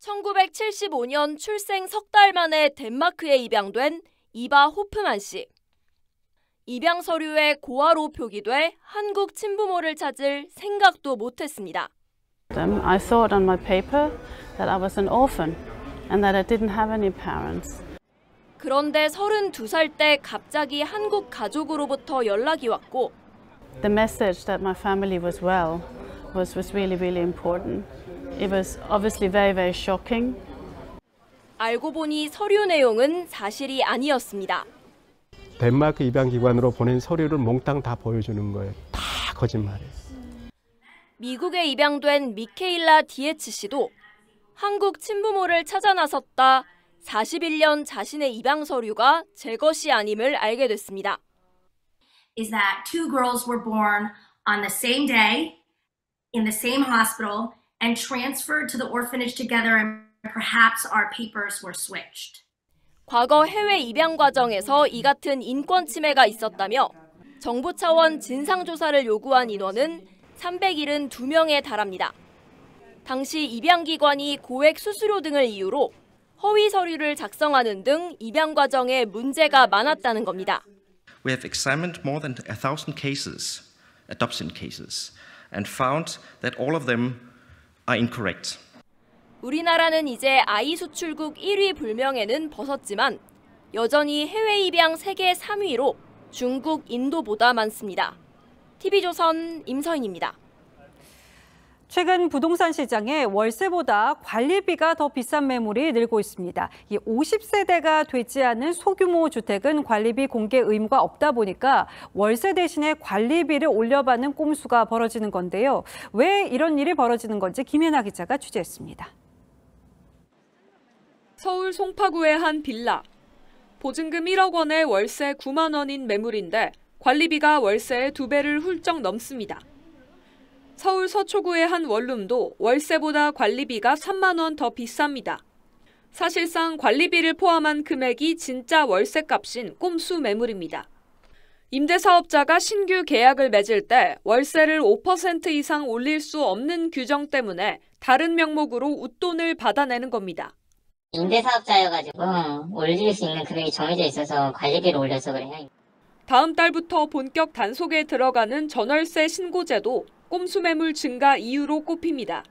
1975년 출생 석 달 만에 덴마크에 입양된 이바 호프만 씨. 입양 서류에 고아로 표기돼 한국 친부모를 찾을 생각도 못했습니다. I thought on my paper that I was an orphan and that I didn't have any parents. 그런데 32살 때 갑자기 한국 가족으로부터 연락이 왔고 The message that my family was well was really, really important. It was obviously very, very shocking. 알고 보니 서류 내용은 사실이 아니었습니다. 덴마크 입양기관으로 보낸 서류를 몽땅 다 보여주는 거예요. 다 거짓말이에요. 미국에 입양된 미케일라 디에츠 씨도 한국 친부모를 찾아 나섰다 41년 자신의 입양 서류가 제 것이 아님을 알게 됐습니다. Is that two girls were born on the same day in the same hospital and transferred to the orphanage together and perhaps our papers were switched. 과거 해외 입양 과정에서 이 같은 인권 침해가 있었다며 정부 차원 진상조사를 요구한 인원은 372명에 달합니다. 당시 입양기관이 고액 수수료 등을 이유로 허위 서류를 작성하는 등 입양 과정에 문제가 많았다는 겁니다. We have examined more than 1,000 cases, adoption cases, and found that all of them are incorrect. 우리나라는 이제 아이 수출국 1위 불명예는 벗었지만 여전히 해외 입양 세계 3위로 중국, 인도보다 많습니다. TV조선 임서인입니다. 최근 부동산 시장에 월세보다 관리비가 더 비싼 매물이 늘고 있습니다. 이 50세대가 되지 않은 소규모 주택은 관리비 공개 의무가 없다 보니까 월세 대신에 관리비를 올려받는 꼼수가 벌어지는 건데요. 왜 이런 일이 벌어지는 건지 김혜나 기자가 취재했습니다. 서울 송파구의 한 빌라. 보증금 1억 원에 월세 9만 원인 매물인데 관리비가 월세의 2배를 훌쩍 넘습니다. 서울 서초구의 한 원룸도 월세보다 관리비가 3만 원 더 비쌉니다. 사실상 관리비를 포함한 금액이 진짜 월세값인 꼼수 매물입니다. 임대사업자가 신규 계약을 맺을 때 월세를 5% 이상 올릴 수 없는 규정 때문에 다른 명목으로 웃돈을 받아내는 겁니다. 임대사업자여가지고 올릴 수 있는 금액이 정해져 있어서 관리비를 올려서 그래요. 다음 달부터 본격 단속에 들어가는 전월세 신고제도 꼼수 매물 증가 이유로 꼽힙니다.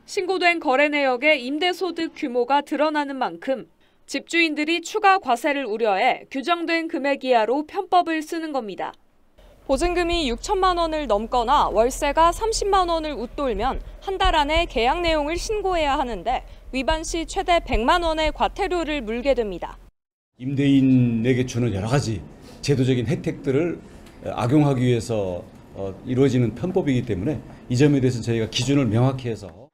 신고된 거래 내역의 임대소득 규모가 드러나는 만큼 집주인들이 추가 과세를 우려해 규정된 금액 이하로 편법을 쓰는 겁니다. 보증금이 6천만 원을 넘거나 월세가 30만 원을 웃돌면 한 달 안에 계약 내용을 신고해야 하는데 위반 시 최대 100만 원의 과태료를 물게 됩니다. 임대인에게 주는 여러 가지 제도적인 혜택들을 악용하기 위해서 이루어지는 편법이기 때문에 이 점에 대해서 저희가 기준을 명확히 해서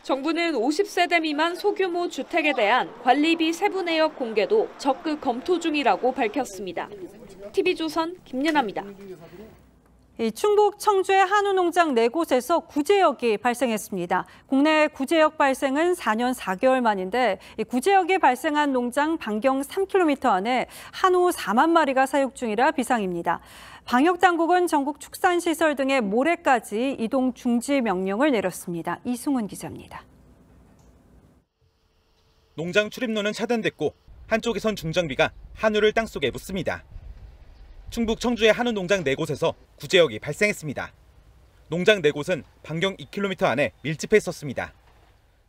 정부는 50세대 미만 소규모 주택에 대한 관리비 세부 내역 공개도 적극 검토 중이라고 밝혔습니다. TV조선 김예나입니다. 충북 청주의 한우 농장 4곳에서 구제역이 발생했습니다. 국내 구제역 발생은 4년 4개월 만인데 구제역이 발생한 농장 반경 3km 안에 한우 4만 마리가 사육 중이라 비상입니다. 방역당국은 전국 축산시설 등의 모레까지 이동 중지 명령을 내렸습니다. 이승훈 기자입니다. 농장 출입로는 차단됐고 한쪽에선 중장비가 한우를 땅속에 묻습니다. 충북 청주의 한우 농장 4곳에서 구제역이 발생했습니다. 농장 4곳은 반경 2km 안에 밀집해 있었습니다.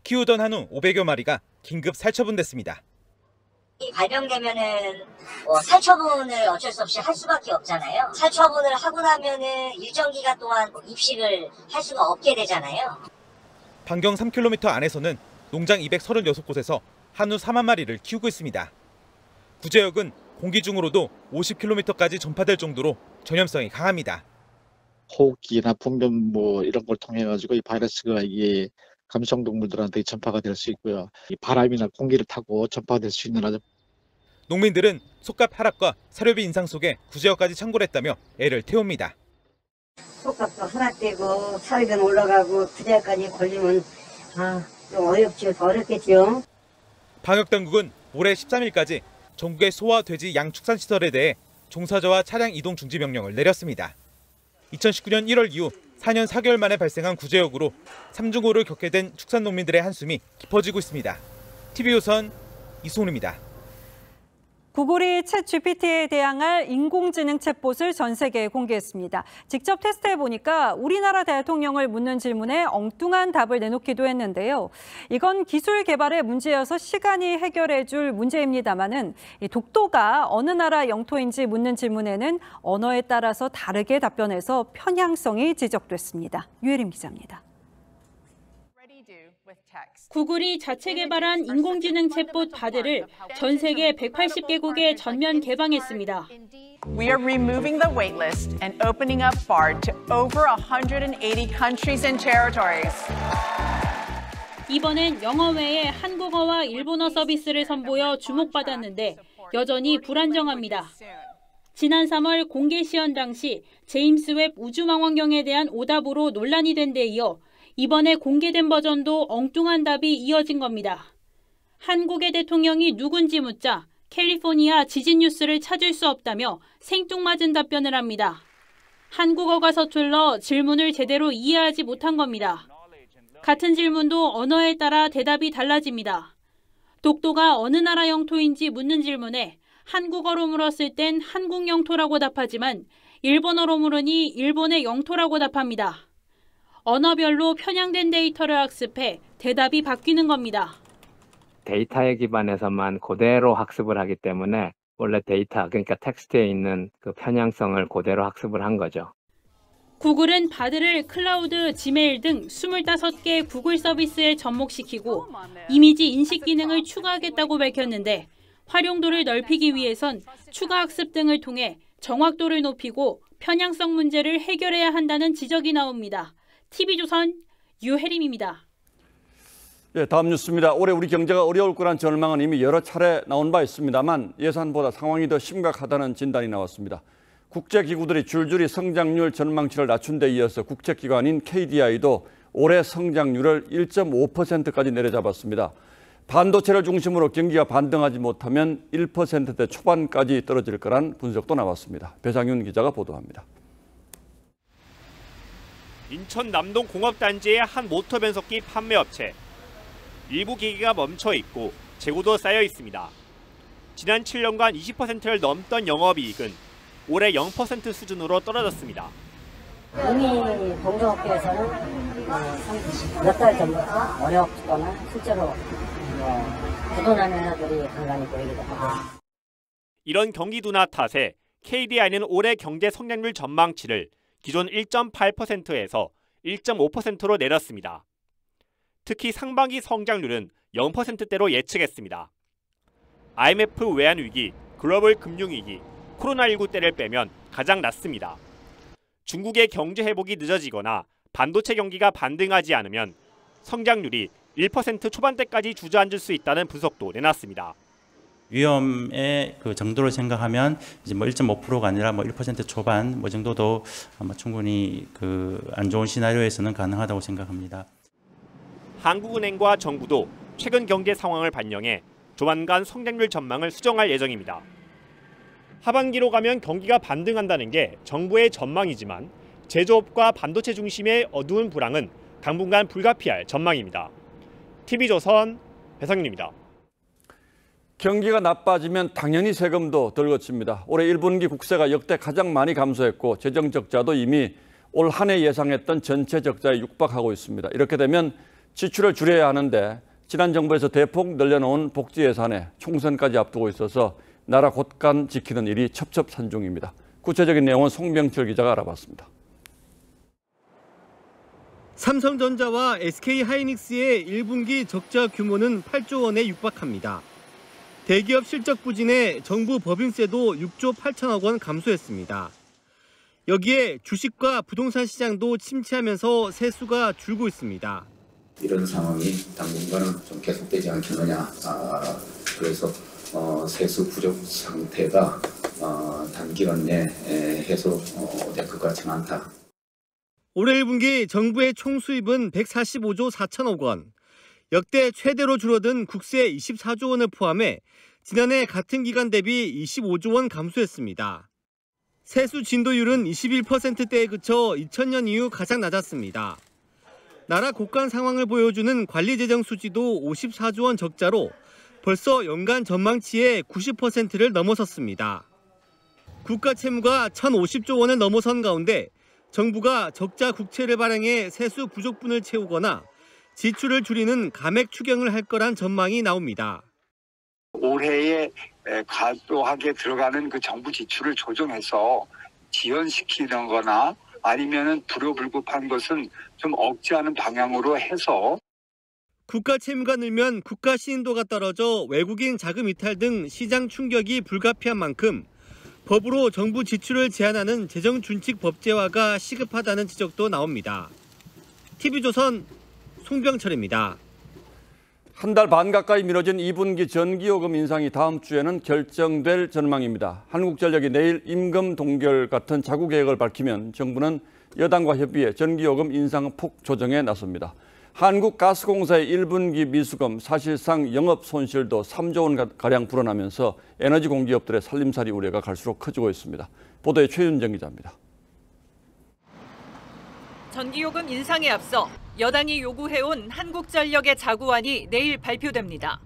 키우던 한우 500여 마리가 긴급 살처분됐습니다. 발병되면은 살처분을 어쩔 수 없이 할 수밖에 없잖아요. 살처분을 하고 나면은 일정 기간 동안 입식을 할 수가 없게 되잖아요. 반경 3km 안에서는 농장 236곳에서 한우 4만 마리를 키우고 있습니다. 구제역은 공기 중으로도 50km까지 전파될 정도로 전염성이 강합니다. 호흡기나 분변 이런 걸 통해 가지고 이 바이러스가 이게 감성 동물들한테 전파가 될 수 있고요. 이 바람이나 공기를 타고 전파될 수 있는 아주. 농민들은 속값 하락과 사료비 인상 속에 구제역까지 창궐 했다며 애를 태웁니다. 속값도 하락되고 사료비는 올라가고 구제역까지 걸리면 좀 어렵겠죠. 방역당국은 올해 13일까지 전국의 소와 돼지 양 축산시설에 대해 종사자와 차량 이동 중지 명령을 내렸습니다. 2019년 1월 이후 4년 4개월 만에 발생한 구제역으로 삼중고를 겪게 된 축산농민들의 한숨이 깊어지고 있습니다. TV조선 이승훈입니다. 구글이 챗GPT에 대항할 인공지능 챗봇을 전 세계에 공개했습니다. 직접 테스트해보니까 우리나라 대통령을 묻는 질문에 엉뚱한 답을 내놓기도 했는데요. 이건 기술 개발의 문제여서 시간이 해결해줄 문제입니다만은 독도가 어느 나라 영토인지 묻는 질문에는 언어에 따라서 다르게 답변해서 편향성이 지적됐습니다. 유혜림 기자입니다. 구글이 자체 개발한 인공지능 챗봇 바드를 전 세계 180개국에 전면 개방했습니다. We are removing the waitlist and opening up BARD to over 180 countries and territories. 이번엔 영어 외에 한국어와 일본어 서비스를 선보여 주목받았는데 여전히 불안정합니다. 지난 3월 공개 시연 당시 제임스 웹 우주망원경에 대한 오답으로 논란이 된 데 이어 이번에 공개된 버전도 엉뚱한 답이 이어진 겁니다. 한국의 대통령이 누군지 묻자 캘리포니아 지진 뉴스를 찾을 수 없다며 생뚱맞은 답변을 합니다. 한국어가 서툴러 질문을 제대로 이해하지 못한 겁니다. 같은 질문도 언어에 따라 대답이 달라집니다. 독도가 어느 나라 영토인지 묻는 질문에 한국어로 물었을 땐 한국 영토라고 답하지만 일본어로 물으니 일본의 영토라고 답합니다. 언어별로 편향된 데이터를 학습해 대답이 바뀌는 겁니다. 데이터에 기반해서만 그대로 학습을 하기 때문에 원래 데이터, 그러니까 텍스트에 있는 그 편향성을 그대로 학습을 한 거죠. 구글은 바드를 클라우드, 지메일 등 25개 구글 서비스에 접목시키고 이미지 인식 기능을 추가하겠다고 밝혔는데 활용도를 넓히기 위해선 추가 학습 등을 통해 정확도를 높이고 편향성 문제를 해결해야 한다는 지적이 나옵니다. TV조선 유혜림입니다. 네, 다음 뉴스입니다. 올해 우리 경제가 어려울 거란 전망은 이미 여러 차례 나온 바 있습니다만 예상보다 상황이 더 심각하다는 진단이 나왔습니다. 국제기구들이 줄줄이 성장률 전망치를 낮춘 데 이어서 국책기관인 KDI도 올해 성장률을 1.5%까지 내려잡았습니다. 반도체를 중심으로 경기가 반등하지 못하면 1%대 초반까지 떨어질 거란 분석도 나왔습니다. 배상윤 기자가 보도합니다. 인천 남동 공업단지의 한 모터 변속기 판매업체. 일부 기기가 멈춰 있고 재고도 쌓여 있습니다. 지난 7년간 20%를 넘던 영업이익은 올해 0% 수준으로 떨어졌습니다. 이미 동종업계에서는 몇 달 전부터 어렵거나 실제로 부도난 회사들이 간간히 보이기도 합니다. 이런 경기 둔화 탓에 KDI는 올해 경제 성장률 전망치를 기존 1.8%에서 1.5%로 내렸습니다. 특히 상반기 성장률은 0%대로 예측했습니다. IMF 외환위기, 글로벌 금융위기, 코로나19 때를 빼면 가장 낮습니다. 중국의 경제 회복이 늦어지거나 반도체 경기가 반등하지 않으면 성장률이 1% 초반대까지 주저앉을 수 있다는 분석도 내놨습니다. 위험의 그 정도를 생각하면 이제 뭐 1.5%가 아니라 뭐 1% 초반 뭐 정도도 아마 충분히 그 안 좋은 시나리오에서는 가능하다고 생각합니다. 한국은행과 정부도 최근 경제 상황을 반영해 조만간 성장률 전망을 수정할 예정입니다. 하반기로 가면 경기가 반등한다는 게 정부의 전망이지만 제조업과 반도체 중심의 어두운 불황은 당분간 불가피할 전망입니다. TV조선 배상윤입니다. 경기가 나빠지면 당연히 세금도 덜 거칩니다. 올해 1분기 국세가 역대 가장 많이 감소했고 재정 적자도 이미 올 한 해 예상했던 전체 적자에 육박하고 있습니다. 이렇게 되면 지출을 줄여야 하는데 지난 정부에서 대폭 늘려놓은 복지 예산에 총선까지 앞두고 있어서 나라 곳간 지키는 일이 첩첩산중입니다. 구체적인 내용은 송병철 기자가 알아봤습니다. 삼성전자와 SK하이닉스의 1분기 적자 규모는 8조 원에 육박합니다. 대기업 실적 부진에 정부 법인세도 6조 8천억 원 감소했습니다. 여기에 주식과 부동산 시장도 침체하면서 세수가 줄고 있습니다. 이런 상황이 당분간은 좀 계속되지 않겠느냐. 그래서 세수 부족 상태가 단기간 내 해소될 것 같지는 않다. 올해 1분기 정부의 총 수입은 145조 4천억 원. 역대 최대로 줄어든 국세 24조 원을 포함해 지난해 같은 기간 대비 25조 원 감소했습니다. 세수 진도율은 21%대에 그쳐 2000년 이후 가장 낮았습니다. 나라 곳간 상황을 보여주는 관리재정 수지도 54조 원 적자로 벌써 연간 전망치의 90%를 넘어섰습니다. 국가 채무가 1050조 원을 넘어선 가운데 정부가 적자 국채를 발행해 세수 부족분을 채우거나 지출을 줄이는 감액 추경을 할 거란 전망이 나옵니다. 올해에 과도하게 들어가는 그 정부 지출을 조정해서 지연시키는 거나 아니면은 불효불급한 것은 좀 억제하는 방향으로 해서 국가 채무가 늘면 국가 신인도가 떨어져 외국인 자금 이탈 등 시장 충격이 불가피한 만큼 법으로 정부 지출을 제한하는 재정준칙 법제화가 시급하다는 지적도 나옵니다. TV조선 송병철입니다. 한 달 반 가까이 미뤄진 2분기 전기요금 인상이 다음 주에는 결정될 전망입니다. 한국전력이 내일 임금 동결 같은 자구 계획을 밝히면 정부는 여당과 협의해 전기요금 인상 폭 조정에 나섭니다. 한국가스공사의 1분기 미수금 사실상 영업 손실도 3조 원가량 불어나면서 에너지 공기업들의 살림살이 우려가 갈수록 커지고 있습니다. 보도에 최윤정 기자입니다. 전기요금 인상에 앞서 여당이 요구해온 한국전력의 자구안이 내일 발표됩니다.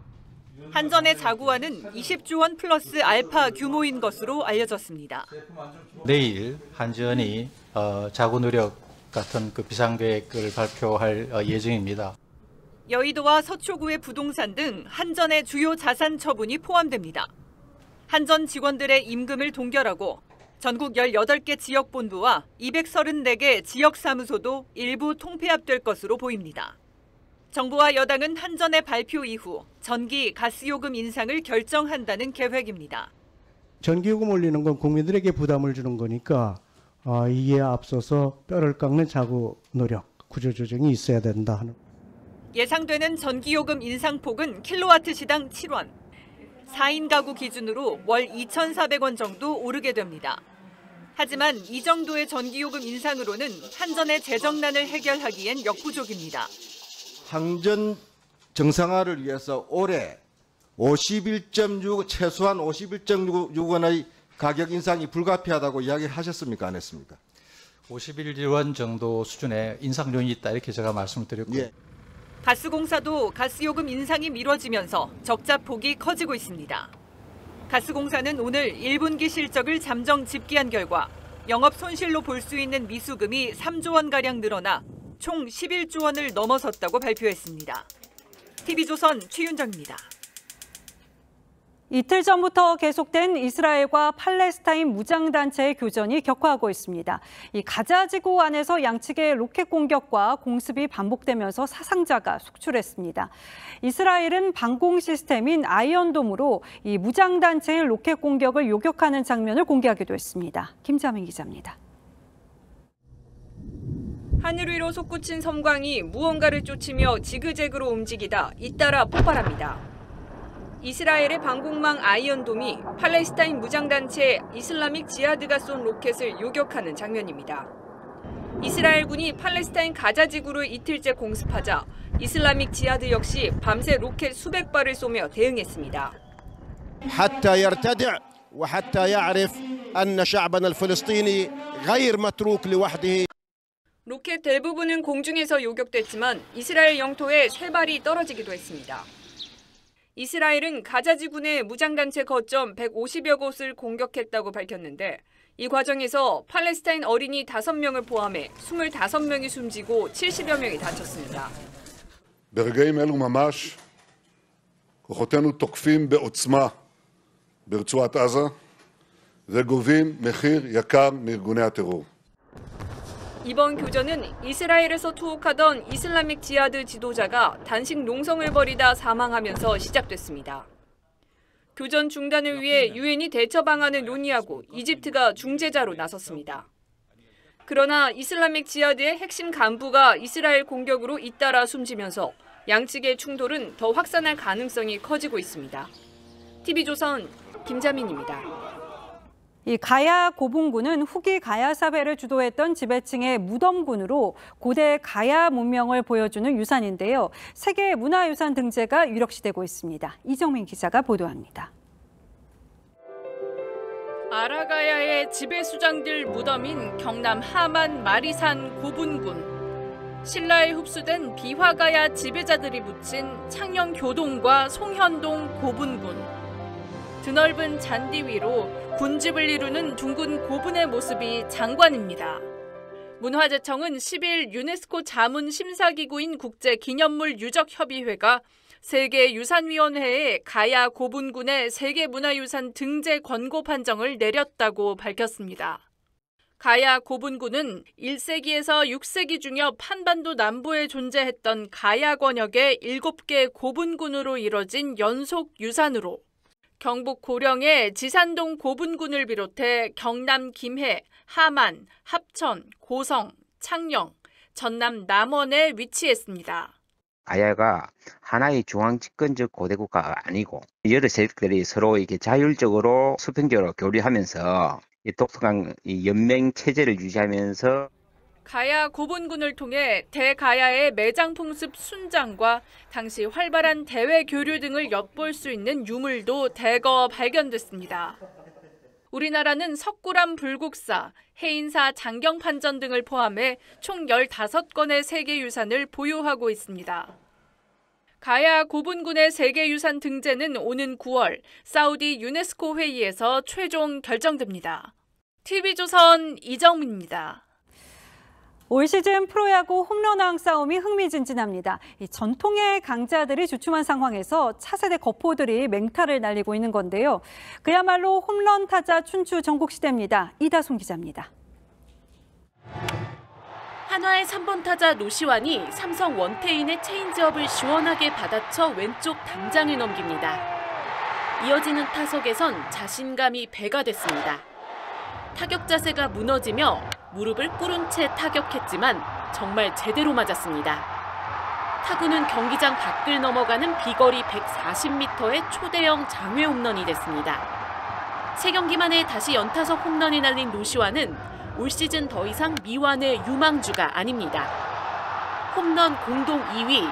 한전의 자구안은 20조 원 플러스 알파 규모인 것으로 알려졌습니다. 내일 한전이 자구 노력 같은 그 비상계획을 발표할 예정입니다. 여의도와 서초구의 부동산 등 한전의 주요 자산 처분이 포함됩니다. 한전 직원들의 임금을 동결하고 전국 18개 지역본부와 234개 지역사무소도 일부 통폐합될 것으로 보입니다. 정부와 여당은 한전의 발표 이후 전기, 가스요금 인상을 결정한다는 계획입니다. 전기요금 올리는 건 국민들에게 부담을 주는 거니까 이에 앞서서 뼈를 깎는 자구 노력, 구조조정이 있어야 된다 하는. 예상되는 전기요금 인상폭은 킬로와트 시당 7원, 4인 가구 기준으로 월 2,400원 정도 오르게 됩니다. 하지만 이 정도의 전기요금 인상으로는 한전의 재정난을 해결하기엔 역부족입니다. 항전 정상화를 위해서 올해 51.6 최소한 51.6원의 가격 인상이 불가피하다고 이야기하셨습니까? 안 했습니까? 51원 정도 수준의 인상 요인이 있다 이렇게 제가 말씀을 드렸고요. 예. 가스공사도 가스요금 인상이 미뤄지면서 적자 폭이 커지고 있습니다. 가스공사는 오늘 1분기 실적을 잠정 집계한 결과 영업 손실로 볼 수 있는 미수금이 3조 원가량 늘어나 총 11조 원을 넘어섰다고 발표했습니다. TV조선 최윤정입니다. 이틀 전부터 계속된 이스라엘과 팔레스타인 무장단체의 교전이 격화하고 있습니다. 이 가자지구 안에서 양측의 로켓 공격과 공습이 반복되면서 사상자가 속출했습니다. 이스라엘은 방공 시스템인 아이언돔으로 이 무장단체의 로켓 공격을 요격하는 장면을 공개하기도 했습니다. 김자민 기자입니다. 하늘 위로 솟구친 섬광이 무언가를 쫓으며 지그재그로 움직이다 잇따라 폭발합니다. 이스라엘의 방공망 아이언돔이 팔레스타인 무장단체 이슬라믹 지하드가 쏜 로켓을 요격하는 장면입니다. 이스라엘군이 팔레스타인 가자지구를 이틀째 공습하자 이슬라믹 지하드 역시 밤새 로켓 수백 발을 쏘며 대응했습니다. حتى يرتدع وحتى يعرف أن شعبنا الفلسطيني غير متروك لوحده. 로켓 대부분은 공중에서 요격됐지만 이스라엘 영토에 세 발이 떨어지기도 했습니다. 이스라엘은 가자지구 내 무장단체 거점 150여 곳을 공격했다고 밝혔는데 이 과정에서 팔레스타인 어린이 5명을 포함해 25명이 숨지고 70여 명이 다쳤습니다. ברגעים אלו ממש כוחותינו תוקפים בעוצמה ברצועת עזה וגובים מחיר יקר מארגוני הטרור. 이번 교전은 이스라엘에서 투옥하던 이슬라믹 지하드 지도자가 단식 농성을 벌이다 사망하면서 시작됐습니다. 교전 중단을 위해 유엔이 대처 방안을 논의하고 이집트가 중재자로 나섰습니다. 그러나 이슬라믹 지하드의 핵심 간부가 이스라엘 공격으로 잇따라 숨지면서 양측의 충돌은 더 확산할 가능성이 커지고 있습니다. TV조선 김자민입니다. 이 가야 고분군은 후기 가야 사회를 주도했던 지배층의 무덤군으로 고대 가야 문명을 보여주는 유산인데요. 세계 문화유산 등재가 유력시되고 있습니다. 이정민 기자가 보도합니다. 아라가야의 지배수장들 무덤인 경남 하만 마리산 고분군. 신라에 흡수된 비화가야 지배자들이 묻힌 창녕 교동과 송현동 고분군. 드넓은 잔디 위로 군집을 이루는 둥근 고분의 모습이 장관입니다. 문화재청은 10일 유네스코 자문심사기구인 국제기념물 유적협의회가 세계유산위원회에 가야 고분군의 세계문화유산 등재 권고 판정을 내렸다고 밝혔습니다. 가야 고분군은 1세기에서 6세기 중엽 한반도 남부에 존재했던 가야 권역의 7개 고분군으로 이뤄진 연속 유산으로 경북 고령의 지산동 고분군을 비롯해 경남 김해, 하만, 합천, 고성, 창녕, 전남 남원에 위치했습니다. 가야가 하나의 중앙 집권적 고대 국가가 아니고 여러 세력들이 서로 이렇게 자율적으로 수평적으로 교류하면서 이 독특한 이 연맹 체제를 유지하면서 가야 고분군을 통해 대가야의 매장 풍습 순장과 당시 활발한 대외 교류 등을 엿볼 수 있는 유물도 대거 발견됐습니다. 우리나라는 석굴암 불국사, 해인사 장경판전 등을 포함해 총 15건의 세계유산을 보유하고 있습니다. 가야 고분군의 세계유산 등재는 오는 9월 사우디 유네스코 회의에서 최종 결정됩니다. TV조선 이정민입니다. 올 시즌 프로야구 홈런왕 싸움이 흥미진진합니다. 이 전통의 강자들이 주춤한 상황에서 차세대 거포들이 맹타를 날리고 있는 건데요. 그야말로 홈런 타자 춘추 전국시대입니다. 이다솜 기자입니다. 한화의 3번 타자 노시환이 삼성 원태인의 체인지업을 시원하게 받아쳐 왼쪽 담장을 넘깁니다. 이어지는 타석에선 자신감이 배가 됐습니다. 타격 자세가 무너지며 무릎을 꿇은 채 타격했지만 정말 제대로 맞았습니다. 타구는 경기장 밖을 넘어가는 비거리 140m의 초대형 장외 홈런이 됐습니다. 3경기 만에 다시 연타석 홈런이 날린 노시환은 올 시즌 더 이상 미완의 유망주가 아닙니다. 홈런 공동 2위,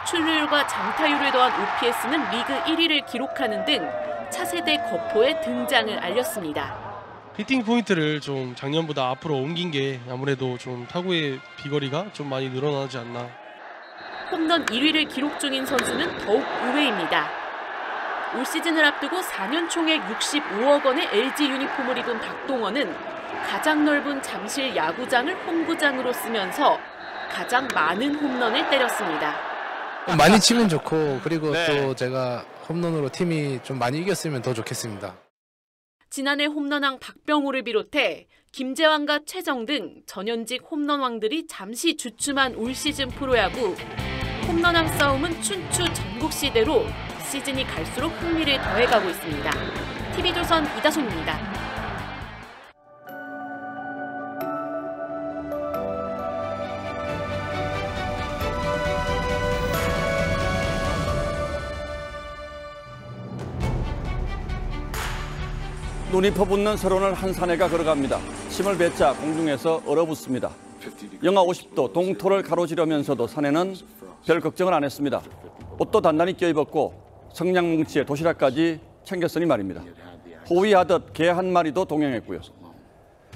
출루율과 장타율을 더한 OPS는 리그 1위를 기록하는 등 차세대 거포의 등장을 알렸습니다. 히팅 포인트를 좀 작년보다 앞으로 옮긴 게 아무래도 좀 타구의 비거리가 좀 많이 늘어나지 않나. 홈런 1위를 기록 중인 선수는 더욱 의외입니다. 올 시즌을 앞두고 4년 총액 65억 원의 LG 유니폼을 입은 박동원은 가장 넓은 잠실 야구장을 홈구장으로 쓰면서 가장 많은 홈런을 때렸습니다. 많이 치면 좋고 그리고 또 제가 홈런으로 팀이 좀 많이 이겼으면 더 좋겠습니다. 지난해 홈런왕 박병호를 비롯해 김재환과 최정 등 전현직 홈런왕들이 잠시 주춤한 올 시즌 프로야구. 홈런왕 싸움은 춘추 전국시대로 시즌이 갈수록 흥미를 더해가고 있습니다. TV조선 이다솜입니다. 눈이 퍼붓는 설원을 한 사내가 걸어갑니다. 침을 뱉자 공중에서 얼어붙습니다. 영하 50도 동토를 가로지르면서도 사내는 별 걱정을 안 했습니다. 옷도 단단히 껴입었고 성냥뭉치에 도시락까지 챙겼으니 말입니다. 호위하듯 개 한 마리도 동행했고요.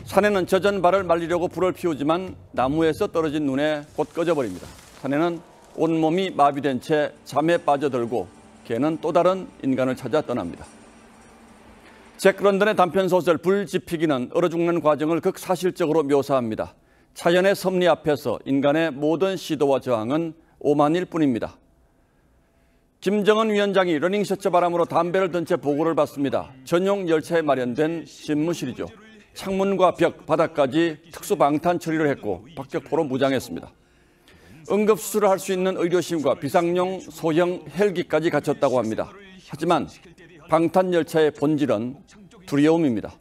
사내는 젖은 발을 말리려고 불을 피우지만 나무에서 떨어진 눈에 곧 꺼져버립니다. 사내는 온몸이 마비된 채 잠에 빠져들고 개는 또 다른 인간을 찾아 떠납니다. 잭 런던의 단편소설 불지피기는 얼어 죽는 과정을 극사실적으로 묘사합니다. 자연의 섭리 앞에서 인간의 모든 시도와 저항은 오만일 뿐입니다. 김정은 위원장이 러닝셔츠 바람으로 담배를 든 채 보고를 받습니다. 전용 열차에 마련된 집무실이죠. 창문과 벽, 바닥까지 특수방탄 처리를 했고 박격포로 무장했습니다. 응급수술을 할 수 있는 의료심과 비상용 소형 헬기까지 갖췄다고 합니다. 하지만 방탄열차의 본질은 두려움입니다.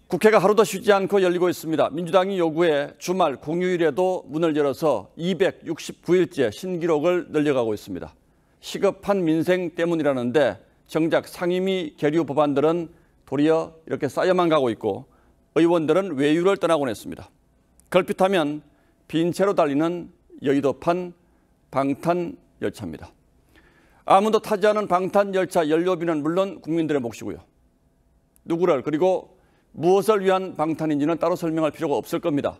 국회가 하루도 쉬지 않고 열리고 있습니다. 민주당이 요구해 주말 공휴일에도 문을 열어서 269일째 신기록을 늘려가고 있습니다. 시급한 민생 때문이라는데 정작 상임위 계류 법안들은 도리어 이렇게 쌓여만 가고 있고 의원들은 외유를 떠나곤 했습니다. 걸핏하면 빈 채로 달리는 여의도판 방탄열차입니다. 아무도 타지 않은 방탄열차 연료비는 물론 국민들의 몫이고요. 누구를 그리고 무엇을 위한 방탄인지는 따로 설명할 필요가 없을 겁니다.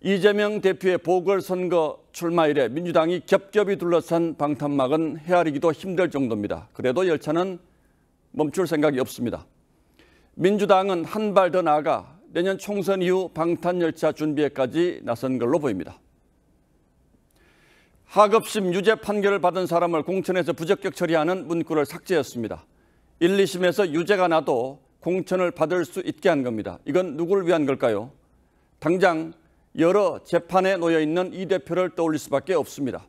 이재명 대표의 보궐선거 출마일에 민주당이 겹겹이 둘러싼 방탄막은 헤아리기도 힘들 정도입니다. 그래도 열차는 멈출 생각이 없습니다. 민주당은 한 발 더 나아가 내년 총선 이후 방탄열차 준비에까지 나선 걸로 보입니다. 하급심 유죄 판결을 받은 사람을 공천에서 부적격 처리하는 문구를 삭제했습니다. 1, 2심에서 유죄가 나도 공천을 받을 수 있게 한 겁니다. 이건 누구를 위한 걸까요? 당장 여러 재판에 놓여 있는 이 대표를 떠올릴 수밖에 없습니다.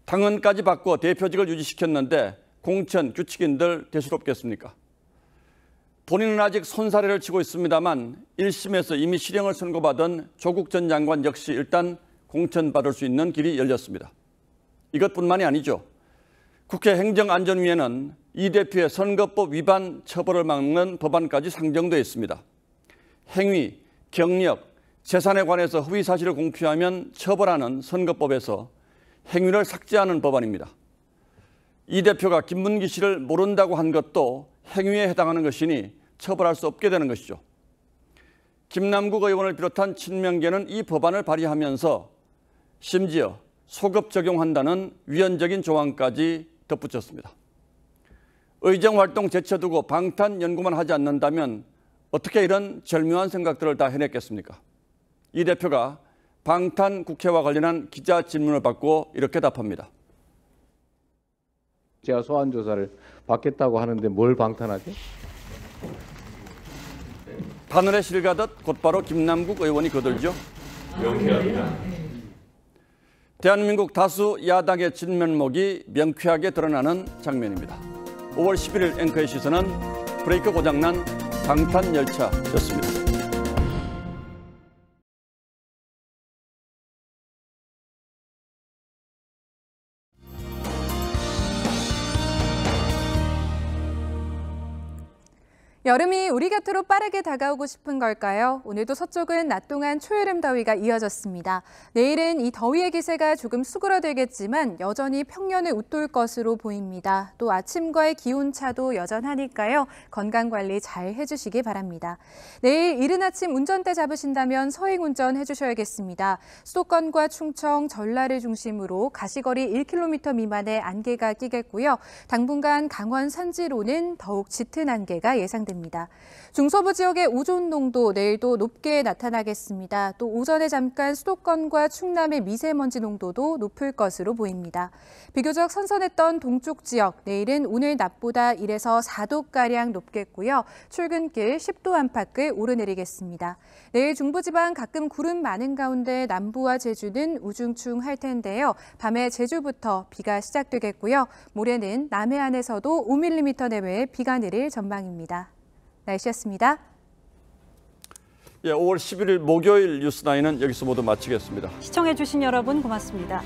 당헌까지 바꿔 대표직을 유지시켰는데 공천 규칙인들 대수롭겠습니까? 본인은 아직 손사래를 치고 있습니다만 1심에서 이미 실형을 선고받은 조국 전 장관 역시 일단 공천받을 수 있는 길이 열렸습니다. 이것뿐만이 아니죠. 국회 행정안전위에는 이 대표의 선거법 위반 처벌을 막는 법안까지 상정되어 있습니다. 행위, 경력, 재산에 관해서 허위 사실을 공표하면 처벌하는 선거법에서 행위를 삭제하는 법안입니다. 이 대표가 김문기 씨를 모른다고 한 것도 행위에 해당하는 것이니 처벌할 수 없게 되는 것이죠. 김남국 의원을 비롯한 친명계는 이 법안을 발의하면서 심지어 소급 적용한다는 위헌적인 조항까지 덧붙였습니다. 의정활동 제쳐두고 방탄 연구만 하지 않는다면 어떻게 이런 절묘한 생각들을 다 해냈겠습니까? 이 대표가 방탄 국회와 관련한 기자 질문을 받고 이렇게 답합니다. 제가 소환 조사를 받겠다고 하는데 뭘 방탄하지? 하늘에 실 가듯 곧바로 김남국 의원이 거들죠. 명쾌합니다. 대한민국 다수 야당의 진면목이 명쾌하게 드러나는 장면입니다. 5월 11일 앵커의 시선은 브레이크 고장난 방탄열차였습니다. 여름이 우리 곁으로 빠르게 다가오고 싶은 걸까요? 오늘도 서쪽은 낮 동안 초여름 더위가 이어졌습니다. 내일은 이 더위의 기세가 조금 수그러들겠지만 여전히 평년을 웃돌 것으로 보입니다. 또 아침과의 기온차도 여전하니까요. 건강관리 잘 해주시기 바랍니다. 내일 이른 아침 운전대 잡으신다면 서행운전 해주셔야겠습니다. 수도권과 충청, 전라를 중심으로 가시거리 1km 미만의 안개가 끼겠고요. 당분간 강원 산지로는 더욱 짙은 안개가 예상됩니다. 중서부 지역의 오존 농도 내일도 높게 나타나겠습니다. 또 오전에 잠깐 수도권과 충남의 미세먼지 농도도 높을 것으로 보입니다. 비교적 선선했던 동쪽 지역, 내일은 오늘 낮보다 1에서 4도가량 높겠고요. 출근길 10도 안팎을 오르내리겠습니다. 내일 중부지방 가끔 구름 많은 가운데 남부와 제주는 우중충할 텐데요. 밤에 제주부터 비가 시작되겠고요. 모레는 남해안에서도 5mm 내외의 비가 내릴 전망입니다. 날씨였습니다. 5월 11일 목요일 뉴스9는 여기서 모두 마치겠습니다. 시청해주신 여러분 고맙습니다.